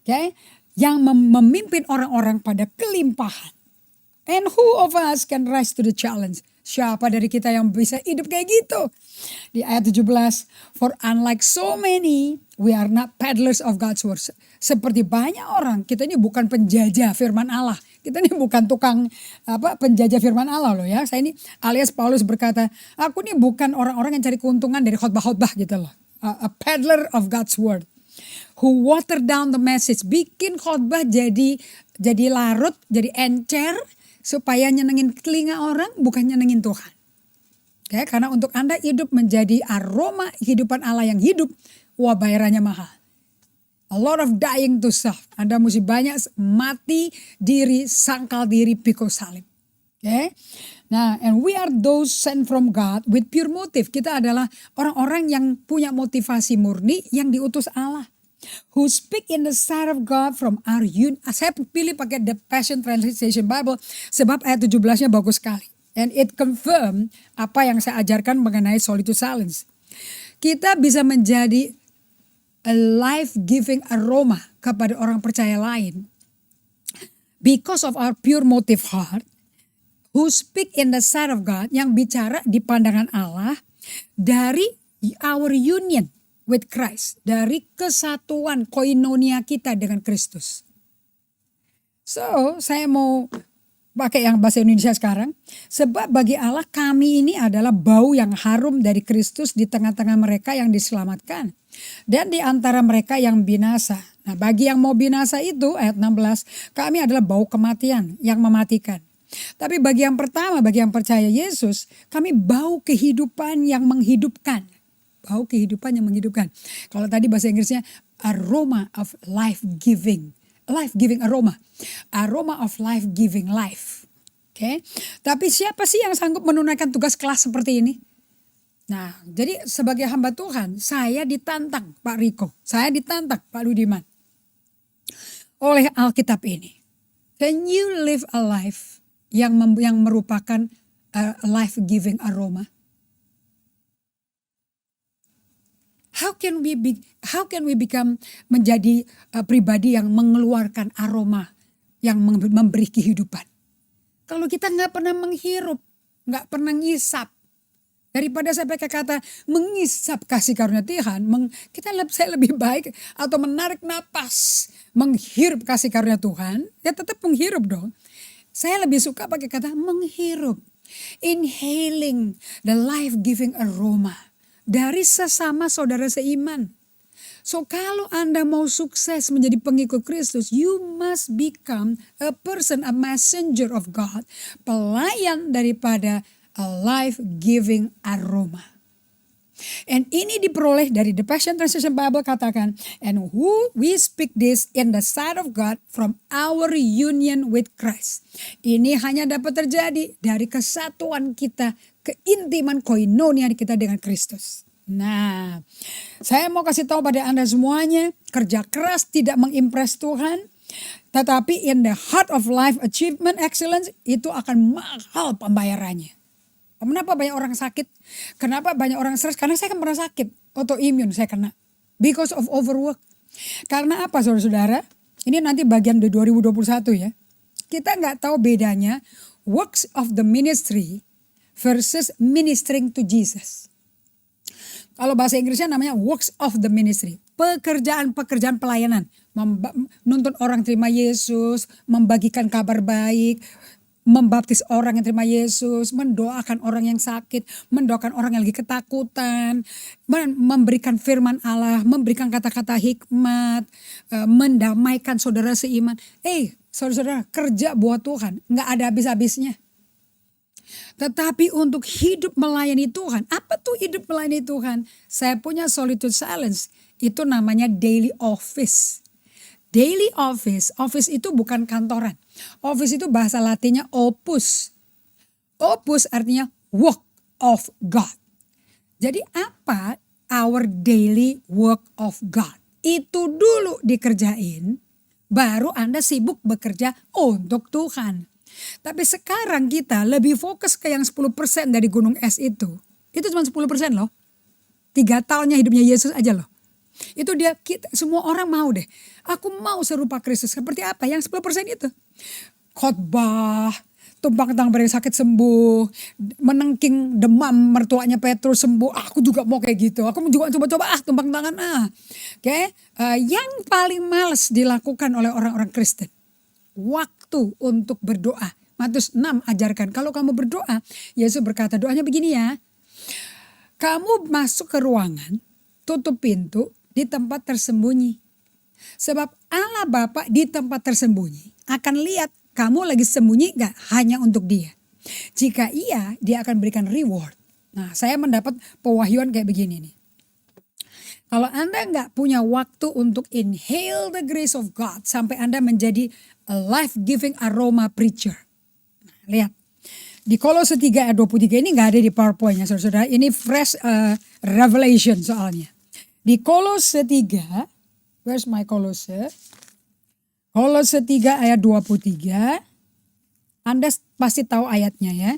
A: Okay? Yang memimpin orang-orang pada kelimpahan. And who of us can rise to the challenge? Siapa dari kita yang bisa hidup kayak gitu? Di ayat 17, for unlike so many, we are not peddlers of God's word. Seperti banyak orang, kita ini bukan penjajah firman Allah. Kita ini bukan tukang penjajah firman Allah loh ya. Saya ini alias Paulus berkata, aku ini bukan orang-orang yang cari keuntungan dari khotbah-khotbah gitu loh. A peddler of God's word. who water down the message, bikin khotbah jadi larut, jadi encer supaya nyenengin telinga orang, bukan nyenengin Tuhan. Oke, karena untuk Anda hidup menjadi aroma kehidupan Allah yang hidup, wah bayarannya mahal. A lot of dying to self. Anda mesti banyak mati diri, sangkal diri, pikul salib. Oke. Nah, and we are those sent from God with pure motive. Kita adalah orang-orang yang punya motivasi murni yang diutus Allah. Who speak in the sight of God from our Saya pilih pakai the Passion Translation Bible sebab ayat 17-nya bagus sekali. And it confirm apa yang saya ajarkan mengenai solitude silence. Kita bisa menjadi a life-giving aroma kepada orang percaya lain because of our pure motive heart, who speak in the sight of God, yang bicara di pandangan Allah dari our union with Christ, dari kesatuan koinonia kita dengan Kristus. So, saya mau pakai yang bahasa Indonesia sekarang. Sebab bagi Allah kami ini adalah bau yang harum dari Kristus di tengah-tengah mereka yang diselamatkan. Dan di antara mereka yang binasa. Nah, bagi yang mau binasa itu, ayat 16, kami adalah bau kematian yang mematikan. Tapi bagi yang pertama, bagi yang percaya Yesus, kami bau kehidupan yang menghidupkan. Bau kehidupan yang menghidupkan. Kalau tadi bahasa Inggrisnya aroma of life-giving. Life-giving aroma. Aroma of life-giving life. Oke. Tapi siapa sih yang sanggup menunaikan tugas kelas seperti ini? Nah, jadi sebagai hamba Tuhan, saya ditantang Pak Riko. Saya ditantang Pak Ludiman. Oleh Alkitab ini. Can you live a life yang merupakan life-giving aroma? How can we become menjadi pribadi yang mengeluarkan aroma yang memberi kehidupan? Kalau kita nggak pernah menghirup, nggak pernah ngisap, daripada saya pakai kata mengisap kasih karunia Tuhan, saya lebih baik atau menarik napas, menghirup kasih karunia Tuhan, ya tetap menghirup dong. Saya lebih suka pakai kata menghirup, inhaling the life-giving aroma. Dari sesama saudara seiman. So kalau Anda mau sukses menjadi pengikut Kristus, you must become a person, a messenger of God. Pelayan daripada a life-giving aroma. And ini diperoleh dari The Passion Translation Bible katakan, and who we speak this in the sight of God from our union with Christ. Ini hanya dapat terjadi dari kesatuan kita, keintiman koinonia kita dengan Kristus. Nah, saya mau kasih tahu pada Anda semuanya, kerja keras tidak mengimpress Tuhan, tetapi in the heart of life achievement excellence itu akan mahal pembayarannya. Kenapa banyak orang sakit? Kenapa banyak orang stres? Karena saya kan pernah sakit, autoimmune saya kena. Because of overwork. Karena apa saudara-saudara? Ini nanti bagian dari 2021 ya. Kita nggak tahu bedanya works of the ministry versus ministering to Jesus. Kalau bahasa Inggrisnya namanya works of the ministry. Pekerjaan-pekerjaan pelayanan. Menuntun orang terima Yesus, membagikan kabar baik, membaptis orang yang terima Yesus, mendoakan orang yang sakit, mendoakan orang yang lagi ketakutan, memberikan firman Allah, memberikan kata-kata hikmat, mendamaikan saudara seiman. Saudara-saudara, kerja buat Tuhan, gak ada habis-habisnya. Tetapi untuk hidup melayani Tuhan, apa tuh hidup melayani Tuhan? Saya punya solitude silence, itu namanya daily office. Daily office, office itu bukan kantoran. Office itu bahasa Latinnya opus. Opus artinya work of God. Jadi apa our daily work of God? Itu dulu dikerjain, baru Anda sibuk bekerja untuk Tuhan. Tapi sekarang kita lebih fokus ke yang 10% dari gunung es itu. Itu cuma 10% loh. 3 tahunnya hidupnya Yesus aja loh. Itu semua orang mau deh. Aku mau serupa Kristus. Seperti apa? Yang 10% itu. Khotbah, tumpang tangan pada yang sakit sembuh, menengking demam mertuanya Petrus sembuh. Aku juga mau kayak gitu. Aku juga coba-coba tumpang tangan Oke. Yang paling males dilakukan oleh orang-orang Kristen. Waktu untuk berdoa. Matius 6 ajarkan. Kalau kamu berdoa, Yesus berkata doanya begini ya. Kamu masuk ke ruangan, tutup pintu di tempat tersembunyi. Sebab Allah Bapa di tempat tersembunyi akan lihat kamu lagi sembunyi gak hanya untuk dia. Jika iya, dia akan berikan reward. Nah, saya mendapat pewahyuan kayak begini nih. Kalau Anda nggak punya waktu untuk inhale the grace of God sampai Anda menjadi a life-giving aroma preacher. Nah, lihat. Di Kolose 3 ayat 23 ini nggak ada di PowerPoint-nya saudara-saudara. Ini fresh revelation soalnya. Di Kolose 3, where's my Kolose? Kolose 3 ayat 23. Anda pasti tahu ayatnya ya.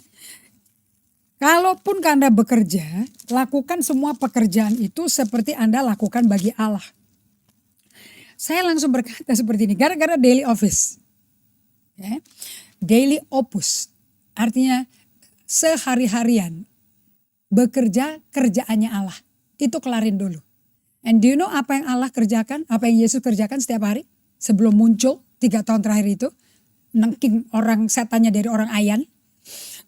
A: Kalaupun Anda bekerja, lakukan semua pekerjaan itu seperti Anda lakukan bagi Allah. Saya langsung berkata seperti ini, gara-gara daily office. Ya. Daily opus, artinya sehari-harian. Bekerja kerjaannya Allah, itu kelarin dulu. And do you know apa yang Allah kerjakan, apa yang Yesus kerjakan setiap hari? Sebelum muncul 3 tahun terakhir itu, nengking orang setannya dari orang Ayan.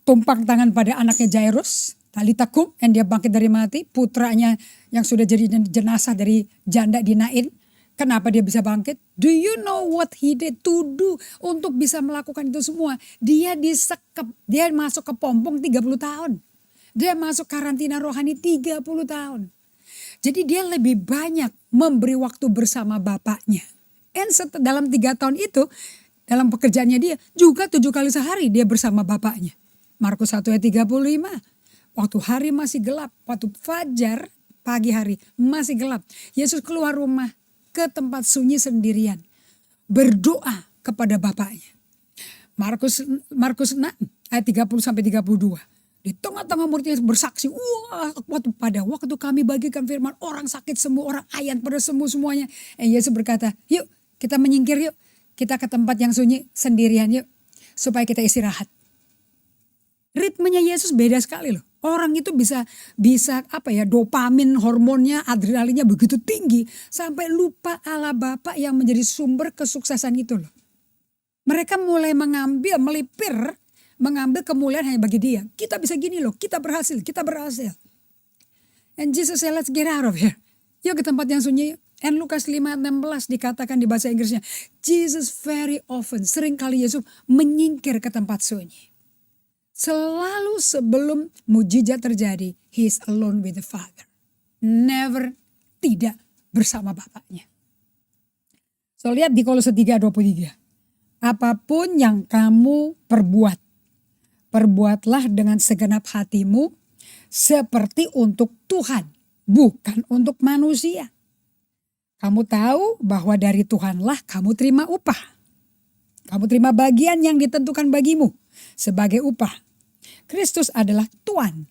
A: Tumpang tangan pada anaknya Jairus, talitakum, dan dia bangkit dari mati. Putranya yang sudah jadi jenazah dari janda di Nain. Kenapa dia bisa bangkit? Do you know what he did to do untuk bisa melakukan itu semua? Dia disekep, dia masuk ke pompong 30 tahun. Dia masuk karantina rohani 30 tahun. Jadi dia lebih banyak memberi waktu bersama bapaknya. And dalam 3 tahun itu, dalam pekerjaannya dia juga 7 kali sehari dia bersama bapaknya. Markus 1 ayat 35. Waktu hari masih gelap, waktu fajar pagi hari masih gelap. Yesus keluar rumah ke tempat sunyi sendirian. Berdoa kepada bapaknya. Markus 6 ayat 30 sampai 32. Di tengah-tengah muridnya bersaksi, wah pada waktu kami bagikan firman, orang sakit sembuh, orang Ayan pada sembuh semuanya. Yesus berkata, yuk kita menyingkir yuk. Kita ke tempat yang sunyi sendirian yuk. Supaya kita istirahat. Ritmenya Yesus beda sekali loh. Orang itu bisa dopamin, hormonnya, adrenalinnya begitu tinggi. Sampai lupa Allah Bapa yang menjadi sumber kesuksesan itu loh. Mereka mulai melipir, mengambil kemuliaan hanya bagi dia. Kita bisa gini loh, kita berhasil. And Jesus said, let's get out of here. Yuk ke tempat yang sunyi. And Lukas 5:16 dikatakan di bahasa Inggrisnya. Jesus very often, seringkali Yesus menyingkir ke tempat sunyi. Selalu sebelum mujizat terjadi, he is alone with the Father. Never tidak bersama Bapaknya. So lihat di Kolose 3:23. Apapun yang kamu perbuat, perbuatlah dengan segenap hatimu seperti untuk Tuhan, bukan untuk manusia. Kamu tahu bahwa dari Tuhanlah kamu terima upah. Kamu terima bagian yang ditentukan bagimu sebagai upah. Kristus adalah Tuhan,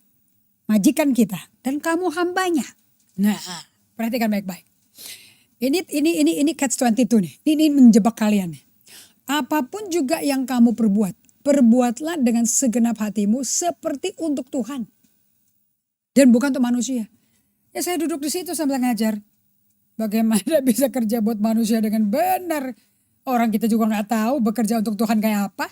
A: majikan kita, dan kamu hambanya. Nah, perhatikan baik-baik. Ini catch 22 nih. Ini menjebak kalian nih. Apapun juga yang kamu perbuat, perbuatlah dengan segenap hatimu seperti untuk Tuhan. Dan bukan untuk manusia. Ya saya duduk di situ sambil ngajar. Bagaimana bisa kerja buat manusia dengan benar? Orang kita juga nggak tahu bekerja untuk Tuhan kayak apa.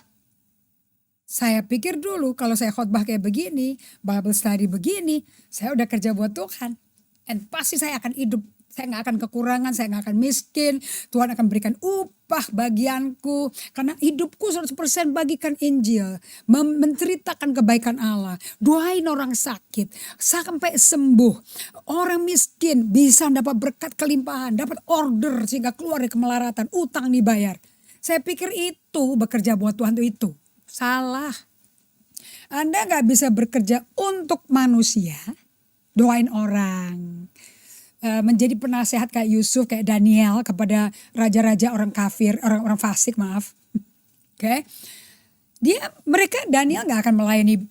A: Saya pikir dulu kalau saya khotbah kayak begini, Bible study begini, saya udah kerja buat Tuhan. And pasti saya akan hidup, saya gak akan kekurangan, saya gak akan miskin. Tuhan akan berikan upah bagianku. Karena hidupku 100% bagikan Injil. Menceritakan kebaikan Allah. Doain orang sakit, sampai sembuh. Orang miskin bisa dapat berkat kelimpahan, dapat order sehingga keluar dari kemelaratan, utang dibayar. Saya pikir itu bekerja buat Tuhan itu. Salah. Anda gak bisa bekerja untuk manusia, doain orang. Menjadi penasehat kayak Yusuf, kayak Daniel kepada raja-raja orang kafir, orang-orang fasik maaf. Oke. Daniel gak akan melayani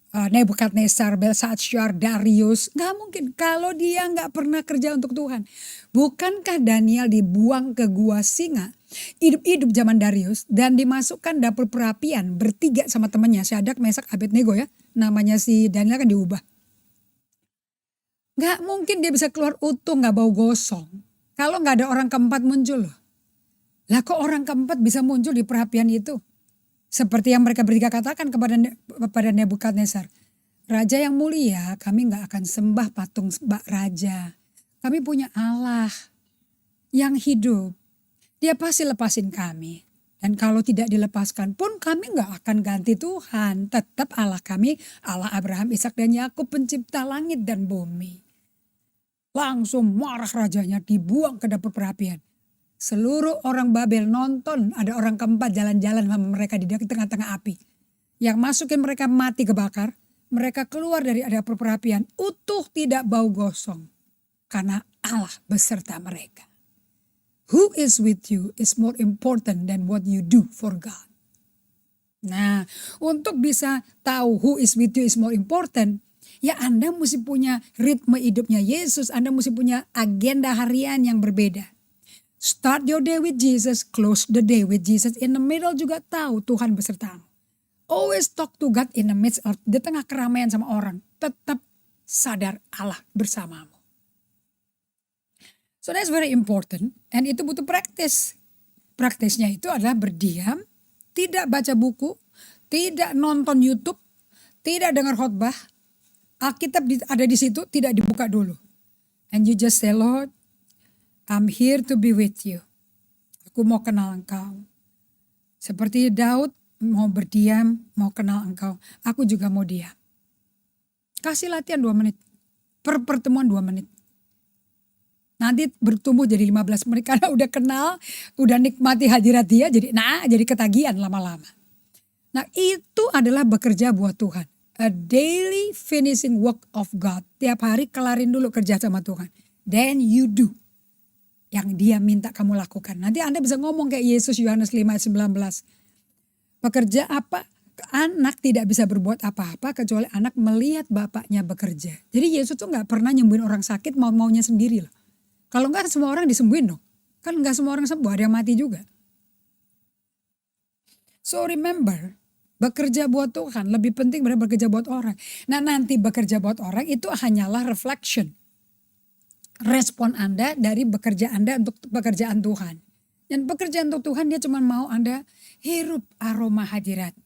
A: Nebukadnezar, Belshazzar, Darius. Gak mungkin kalau dia gak pernah kerja untuk Tuhan. Bukankah Daniel dibuang ke gua singa? Hidup-hidup zaman Darius dan dimasukkan dapur perapian bertiga sama temannya Syadrak, Mesak, Abednego ya. Namanya si Daniel kan diubah. Gak mungkin dia bisa keluar utuh gak bau gosong. Kalau gak ada orang keempat muncul loh. Lah kok orang keempat bisa muncul di perapian itu? Seperti yang mereka bertiga katakan kepada Nebukadnezar. Raja yang mulia, kami gak akan sembah patung raja. Kami punya Allah. yang hidup. Dia pasti lepasin kami. Dan kalau tidak dilepaskan pun kami gak akan ganti Tuhan. Tetap Allah kami, Allah Abraham, Ishak dan Yakub, pencipta langit dan bumi. Langsung marah rajanya, dibuang ke dapur perapian. Seluruh orang Babel nonton, ada orang keempat jalan-jalan sama mereka di tengah-tengah api. Yang masukin mereka mati kebakar, mereka keluar dari dapur perapian utuh, tidak bau gosong. Karena Allah beserta mereka. Who is with you is more important than what you do for God. Nah, untuk bisa tahu who is with you is more important, ya Anda mesti punya ritme hidupnya Yesus, Anda mesti punya agenda harian yang berbeda. Start your day with Jesus, close the day with Jesus. In the middle juga tahu Tuhan besertamu. Always talk to God in the midst of, di tengah keramaian sama orang. Tetap sadar Allah bersamamu. So that's very important, and itu butuh praktis. Praktisnya itu adalah berdiam, tidak baca buku, tidak nonton YouTube, tidak dengar khotbah. Alkitab ada di situ, tidak dibuka dulu. And you just say, Lord, I'm here to be with you. Aku mau kenal Engkau. Seperti Daud mau berdiam, mau kenal Engkau. Aku juga mau diam. Kasih latihan 2 menit. Per pertemuan 2 menit. Nanti bertumbuh jadi 15 menit karena udah kenal, udah nikmati hadirat dia, jadi ketagihan lama-lama. Nah itu adalah bekerja buat Tuhan. A daily finishing work of God. Tiap hari kelarin dulu kerja sama Tuhan. Then you do. Yang dia minta kamu lakukan. Nanti Anda bisa ngomong kayak Yesus Yohanes 5:19. Pekerja apa? Anak tidak bisa berbuat apa-apa kecuali anak melihat bapaknya bekerja. Jadi Yesus tuh gak pernah nyembuhin orang sakit mau-maunya sendiri loh. Kalau enggak semua orang disembuhin dong. Kan enggak semua orang sembuh, ada yang mati juga. So remember, bekerja buat Tuhan lebih penting daripada bekerja buat orang. Nah nanti bekerja buat orang itu hanyalah reflection. Respon Anda dari bekerja Anda untuk pekerjaan Tuhan. Dan pekerjaan untuk Tuhan dia cuma mau Anda hirup aroma hadiratnya.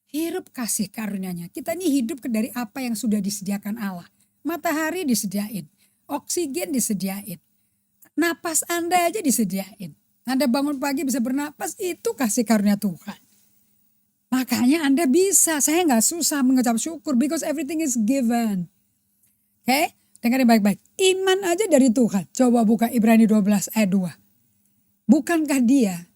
A: Hirup kasih karunia-Nya. Kita ini hidup dari apa yang sudah disediakan Allah. Matahari disediain. Oksigen disediain. Napas Anda aja disediain. Anda bangun pagi bisa bernapas, itu kasih karunia Tuhan. Makanya Anda bisa, saya gak susah mengucap syukur because everything is given. Oke, dengarin baik-baik. Iman aja dari Tuhan. Coba buka Ibrani 12 ayat 2. Bukankah dia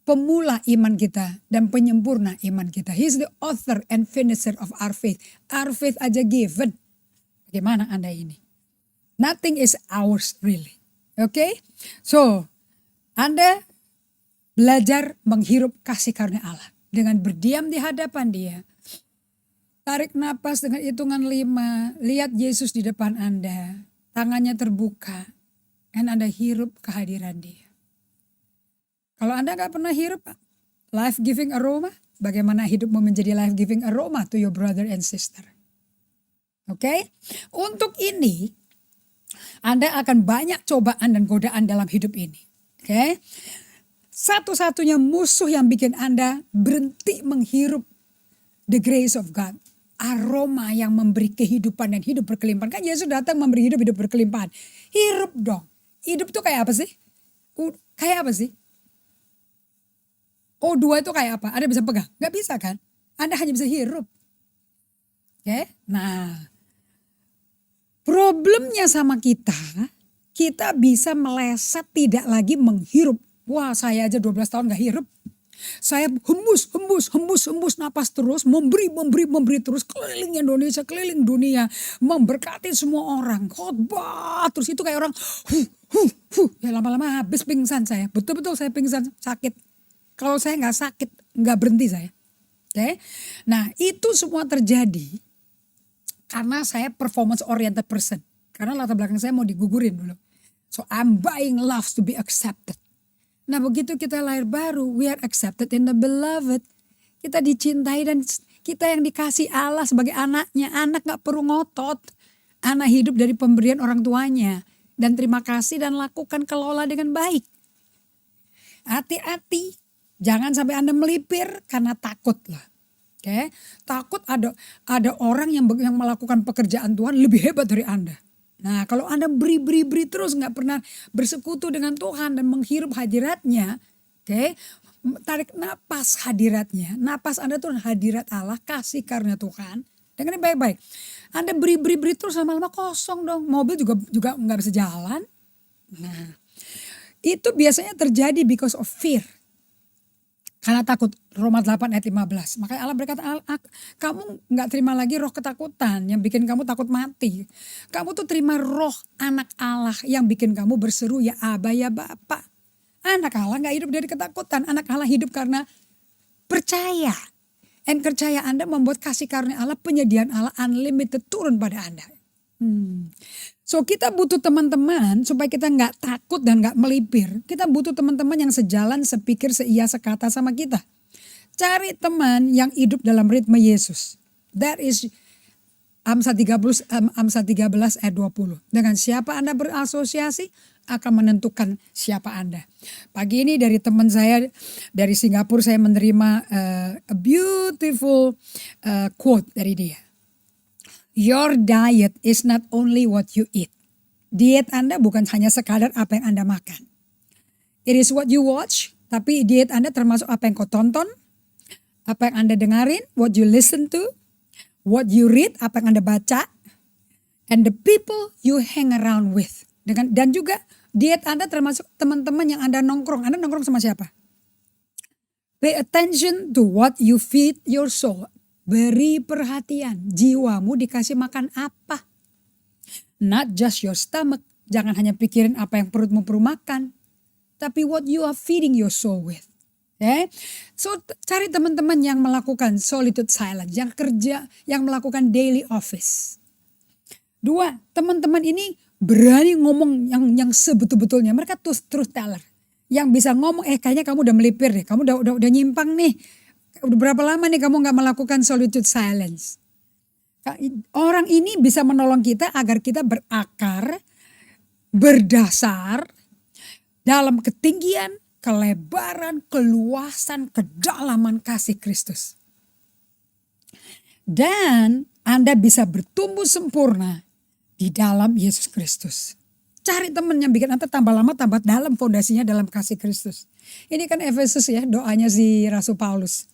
A: pemula iman kita dan penyempurna iman kita. He is the author and finisher of our faith. Our faith aja given. Bagaimana Anda ini? Nothing is ours really. Okay? So, Anda belajar menghirup kasih karunia Allah. Dengan berdiam di hadapan dia. Tarik napas dengan hitungan 5. Lihat Yesus di depan Anda. Tangannya terbuka. Dan Anda hirup kehadiran dia. Kalau Anda gak pernah hirup life-giving aroma. Bagaimana hidupmu menjadi life-giving aroma to your brother and sister. Okay? Untuk ini. Anda akan banyak cobaan dan godaan dalam hidup ini. Okay? Satu-satunya musuh yang bikin Anda berhenti menghirup the grace of God. Aroma yang memberi kehidupan dan hidup berkelimpahan. Kan Yesus datang memberi hidup berkelimpahan. Hirup dong. Hidup tuh kayak apa sih? Kayak apa sih? O2 itu kayak apa? Anda bisa pegang? Gak bisa kan? Anda hanya bisa hirup. Okay? Nah. Problemnya sama kita bisa meleset tidak lagi menghirup. Wah saya aja 12 tahun gak hirup. Saya hembus napas terus. Memberi terus. Keliling Indonesia, keliling dunia. Memberkati semua orang. Khotbah terus itu kayak orang. Ya lama-lama habis pingsan saya. Betul-betul saya pingsan sakit. Kalau saya gak sakit, gak berhenti saya. Okay? Nah itu semua terjadi. Karena saya performance oriented person. Karena latar belakang saya mau digugurin dulu. So I'm buying love to be accepted. Nah begitu kita lahir baru, we are accepted in the beloved. Kita dicintai dan kita yang dikasih Allah sebagai anaknya. Anak gak perlu ngotot. Anak hidup dari pemberian orang tuanya. Dan terima kasih dan lakukan kelola dengan baik. Hati-hati. Jangan sampai Anda melipir karena takut lah. Okay. Takut ada orang yang melakukan pekerjaan Tuhan lebih hebat dari Anda. Nah kalau Anda beri terus gak pernah bersekutu dengan Tuhan dan menghirup hadiratnya. Oke, tarik napas hadiratnya. Napas Anda tuh hadirat Allah, kasih karunia Tuhan. Dengerin baik-baik. Anda beri terus lama-lama kosong dong. Mobil juga gak bisa jalan. Nah itu biasanya terjadi because of fear. Karena takut, Roma 8 ayat 15. Makanya Allah berkata, kamu gak terima lagi roh ketakutan yang bikin kamu takut mati. Kamu tuh terima roh anak Allah yang bikin kamu berseru ya Aba ya Bapa. Anak Allah gak hidup dari ketakutan, anak Allah hidup karena percaya. Dan percaya Anda membuat kasih karunia Allah, penyediaan Allah unlimited turun pada Anda. So kita butuh teman-teman supaya kita gak takut dan gak melipir. Kita butuh teman-teman yang sejalan, sepikir, seia, sekata sama kita. Cari teman yang hidup dalam ritme Yesus. That is Amsal 13 ayat 20. Dengan siapa Anda berasosiasi akan menentukan siapa Anda. Pagi ini dari teman saya dari Singapura saya menerima a beautiful quote dari dia. Your diet is not only what you eat. Diet Anda bukan hanya sekadar apa yang Anda makan. It is what you watch, tapi diet Anda termasuk apa yang kau tonton, apa yang Anda dengarin, what you listen to, what you read, apa yang Anda baca, and the people you hang around with. Dan juga diet Anda termasuk teman-teman yang Anda nongkrong. Anda nongkrong sama siapa? Pay attention to what you feed your soul. Beri perhatian, jiwamu dikasih makan apa. Not just your stomach, jangan hanya pikirin apa yang perutmu perlu makan. Tapi what you are feeding your soul with. Okay? So cari teman-teman yang melakukan solitude silence, yang kerja, yang melakukan daily office. 2, teman-teman ini berani ngomong yang sebetul-betulnya. Mereka truth teller. Yang bisa ngomong, kayaknya kamu udah melipir deh, kamu udah nyimpang nih. Udah berapa lama nih kamu gak melakukan solitude silence. Orang ini bisa menolong kita agar kita berakar, berdasar dalam ketinggian, kelebaran, keluasan, kedalaman kasih Kristus. Dan Anda bisa bertumbuh sempurna di dalam Yesus Kristus. Cari teman yang bikin Anda tambah lama, tambah dalam fondasinya dalam kasih Kristus. Ini kan Efesus ya, doanya si Rasul Paulus.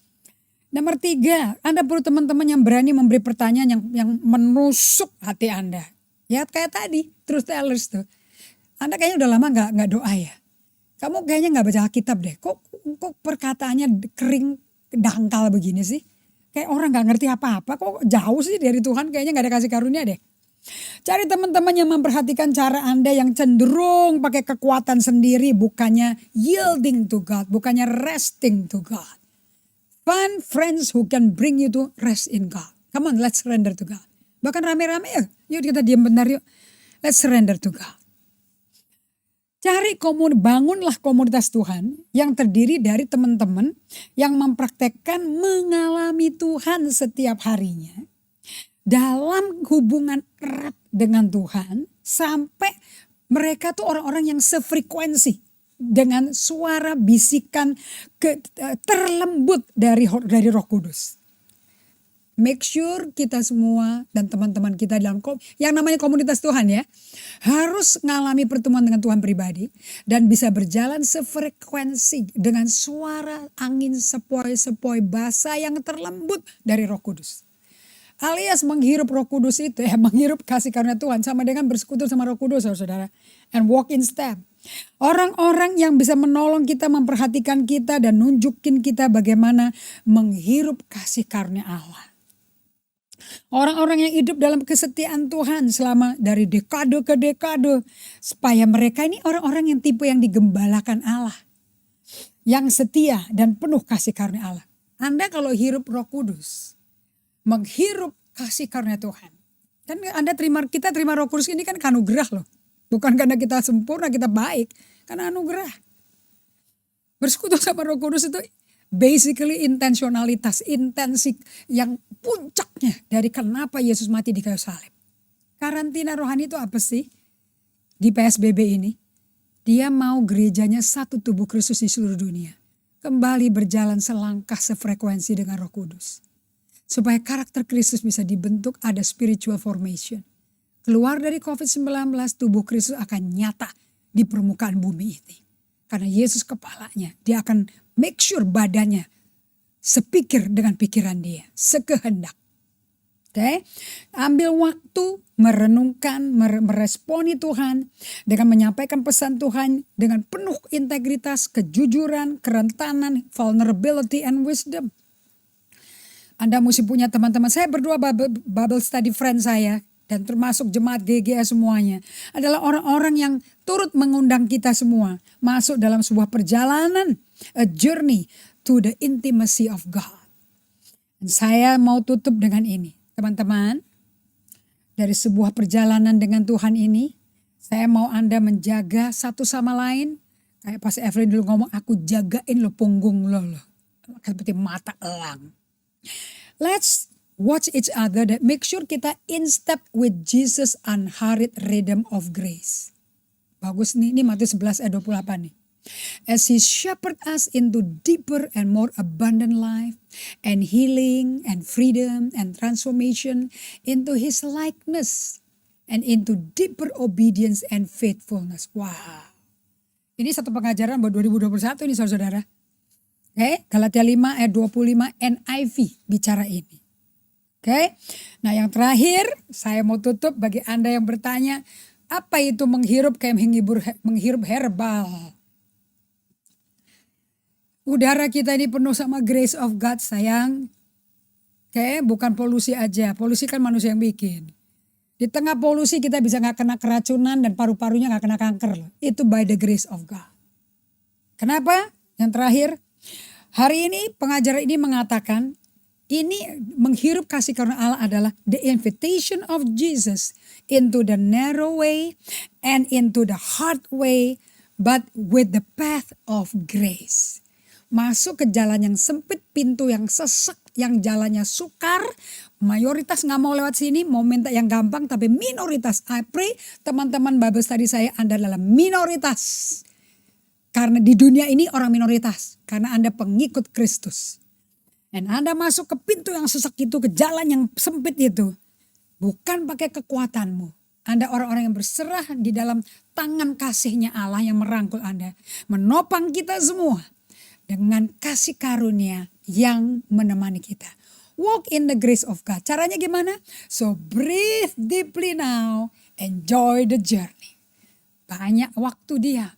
A: Nomor 3, Anda perlu teman-teman yang berani memberi pertanyaan yang menusuk hati Anda. Ya kayak tadi, truth tellers tuh. Anda kayaknya udah lama gak doa ya. Kamu kayaknya gak baca Alkitab deh. Kok perkataannya kering, dangkal begini sih. Kayak orang gak ngerti apa-apa. Kok jauh sih dari Tuhan, kayaknya gak ada kasih karunia deh. Cari teman-teman yang memperhatikan cara Anda yang cenderung pakai kekuatan sendiri. Bukannya yielding to God, bukannya resting to God. Find friends who can bring you to rest in God. Come on, let's surrender to God. Bahkan rame-rame ya, yuk kita diam bentar yuk. Let's surrender to God. Bangunlah komunitas Tuhan yang terdiri dari teman-teman yang mempraktekkan mengalami Tuhan setiap harinya. Dalam hubungan erat dengan Tuhan sampai mereka tuh orang-orang yang sefrekuensi. Dengan suara bisikan terlembut dari Roh Kudus. Make sure kita semua dan teman-teman kita dalam yang namanya komunitas Tuhan ya. Harus mengalami pertemuan dengan Tuhan pribadi. Dan bisa berjalan sefrekuensi dengan suara angin sepoi-sepoi basa yang terlembut dari Roh Kudus. Alias menghirup Roh Kudus itu menghirup kasih karunia Tuhan sama dengan bersekutu sama Roh Kudus saudara. And walk in step. Orang-orang yang bisa menolong kita, memperhatikan kita dan nunjukin kita bagaimana menghirup kasih karunia Allah. Orang-orang yang hidup dalam kesetiaan Tuhan selama dari dekade ke dekade. Supaya mereka ini orang-orang yang tipe yang digembalakan Allah. Yang setia dan penuh kasih karunia Allah. Anda kalau hirup Roh Kudus, menghirup kasih karunia Tuhan. Kan kita terima Roh Kudus ini kan anugerah loh. Bukan karena kita sempurna, kita baik. Karena anugerah. Bersekutu sama Roh Kudus itu basically intentionalitas, intensik yang puncaknya dari kenapa Yesus mati di kayu salib. Karantina rohani itu apa sih? Di PSBB ini, dia mau gerejanya satu tubuh Kristus di seluruh dunia. Kembali berjalan selangkah sefrekuensi dengan Roh Kudus. Supaya karakter Kristus bisa dibentuk, ada spiritual formation. keluar dari COVID-19, tubuh Kristus akan nyata di permukaan bumi ini. Karena Yesus kepalanya, dia akan make sure badannya sepikir dengan pikiran dia, sekehendak. Oke, ambil waktu merenungkan, meresponi Tuhan dengan menyampaikan pesan Tuhan dengan penuh integritas, kejujuran, kerentanan, vulnerability and wisdom. Anda mesti punya teman-teman. Saya berdua Bible study friend saya dan termasuk jemaat GGS semuanya adalah orang-orang yang turut mengundang kita semua masuk dalam sebuah perjalanan, a journey to the intimacy of God. Dan saya mau tutup dengan ini. Teman-teman, dari sebuah perjalanan dengan Tuhan ini, saya mau Anda menjaga satu sama lain. Kayak pas Evelyn dulu ngomong, aku jagain lo punggung lo. Seperti mata elang. Let's watch each other that make sure kita in step with Jesus unhurried rhythm of grace. Bagus nih, ini Matius 11 ayat 28 nih. As he shepherd us into deeper and more abundant life and healing and freedom and transformation into his likeness and into deeper obedience and faithfulness. Wow. Ini satu pengajaran buat 2021 ini saudara-saudara. Oke, Galatia 5 ayat 25 NIV bicara ini. Oke, nah yang terakhir saya mau tutup bagi Anda yang bertanya, apa itu menghirup kayak menghirup herbal? Udara kita ini penuh sama grace of God sayang. Oke, bukan polusi aja. Polusi kan manusia yang bikin. Di tengah polusi kita bisa gak kena keracunan dan paru-parunya gak kena kanker. Itu by the grace of God. Kenapa? Yang terakhir, hari ini pengajaran ini mengatakan ini menghirup kasih karunia Allah adalah the invitation of Jesus into the narrow way and into the hard way but with the path of grace. Masuk ke jalan yang sempit, pintu yang sesek, yang jalannya sukar. Mayoritas gak mau lewat sini, mau minta yang gampang, tapi minoritas. I pray teman-teman Bible study saya Anda adalah minoritas. Karena di dunia ini orang minoritas. Karena Anda pengikut Kristus. Dan Anda masuk ke pintu yang sesek itu, ke jalan yang sempit itu. Bukan pakai kekuatanmu. Anda orang-orang yang berserah di dalam tangan kasihnya Allah yang merangkul Anda. Menopang kita semua. Dengan kasih karunia yang menemani kita. Walk in the grace of God. Caranya gimana? So breathe deeply now. Enjoy the journey. Banyak waktu dia.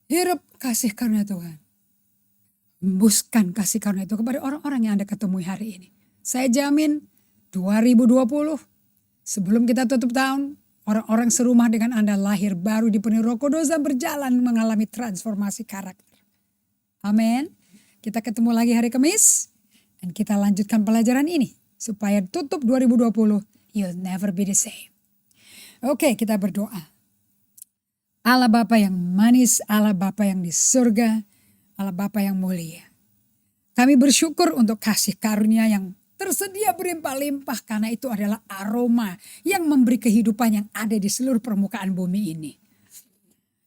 A: Hirup kasih karunia Tuhan. Hembuskan kasih karunia itu kepada orang-orang yang Anda ketemui hari ini. Saya jamin 2020 sebelum kita tutup tahun. Orang-orang serumah dengan Anda lahir baru dipenuhi Roh Kudus dan berjalan mengalami transformasi karakter. Amin. Kita ketemu lagi hari Kamis. Dan kita lanjutkan pelajaran ini. Supaya tutup 2020. You'll never be the same. Oke, kita berdoa. Allah Bapa yang manis. Allah Bapa yang di surga. Allah Bapa yang mulia. Kami bersyukur untuk kasih karunia yang tersedia berlimpah-limpah. Karena itu adalah aroma yang memberi kehidupan yang ada di seluruh permukaan bumi ini.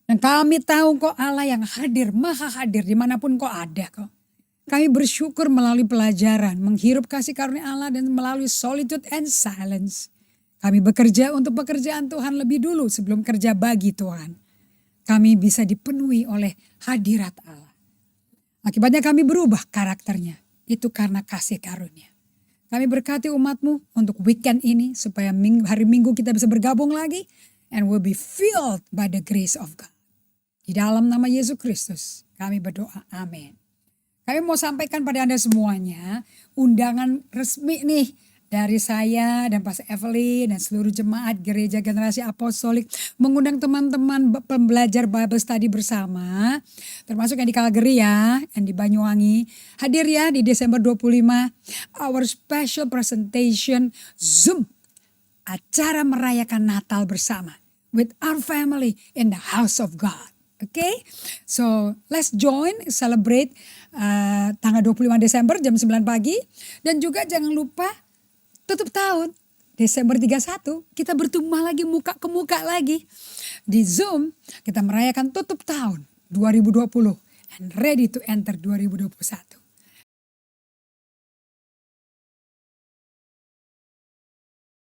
A: Dan kami tahu kok Allah yang hadir, maha hadir dimanapun kok ada kok. Kami bersyukur melalui pelajaran, menghirup kasih karunia Allah dan melalui solitude and silence. Kami bekerja untuk pekerjaan Tuhan lebih dulu sebelum kerja bagi Tuhan. Kami bisa dipenuhi oleh hadirat Allah. Akibatnya kami berubah karakternya. Itu karena kasih karunia. Kami berkati umat-Mu untuk weekend ini supaya hari Minggu kita bisa bergabung lagi. And will be filled by the grace of God. Di dalam nama Yesus Kristus kami berdoa, amin. Kami mau sampaikan pada Anda semuanya undangan resmi nih dari saya dan Pastor Evelyn dan seluruh jemaat Gereja Generasi Apostolik mengundang teman-teman pembelajar Bible Study bersama, termasuk yang di Calgary ya, yang di Banyuwangi. Hadir ya di Desember 25, our special presentation Zoom, acara merayakan Natal bersama with our family in the house of God. Okay, so let's join, celebrate tanggal 25 Desember jam 9 pagi. Dan juga jangan lupa tutup tahun Desember 31 kita bertemu lagi muka ke muka lagi. Di Zoom kita merayakan tutup tahun 2020 and ready to enter 2021.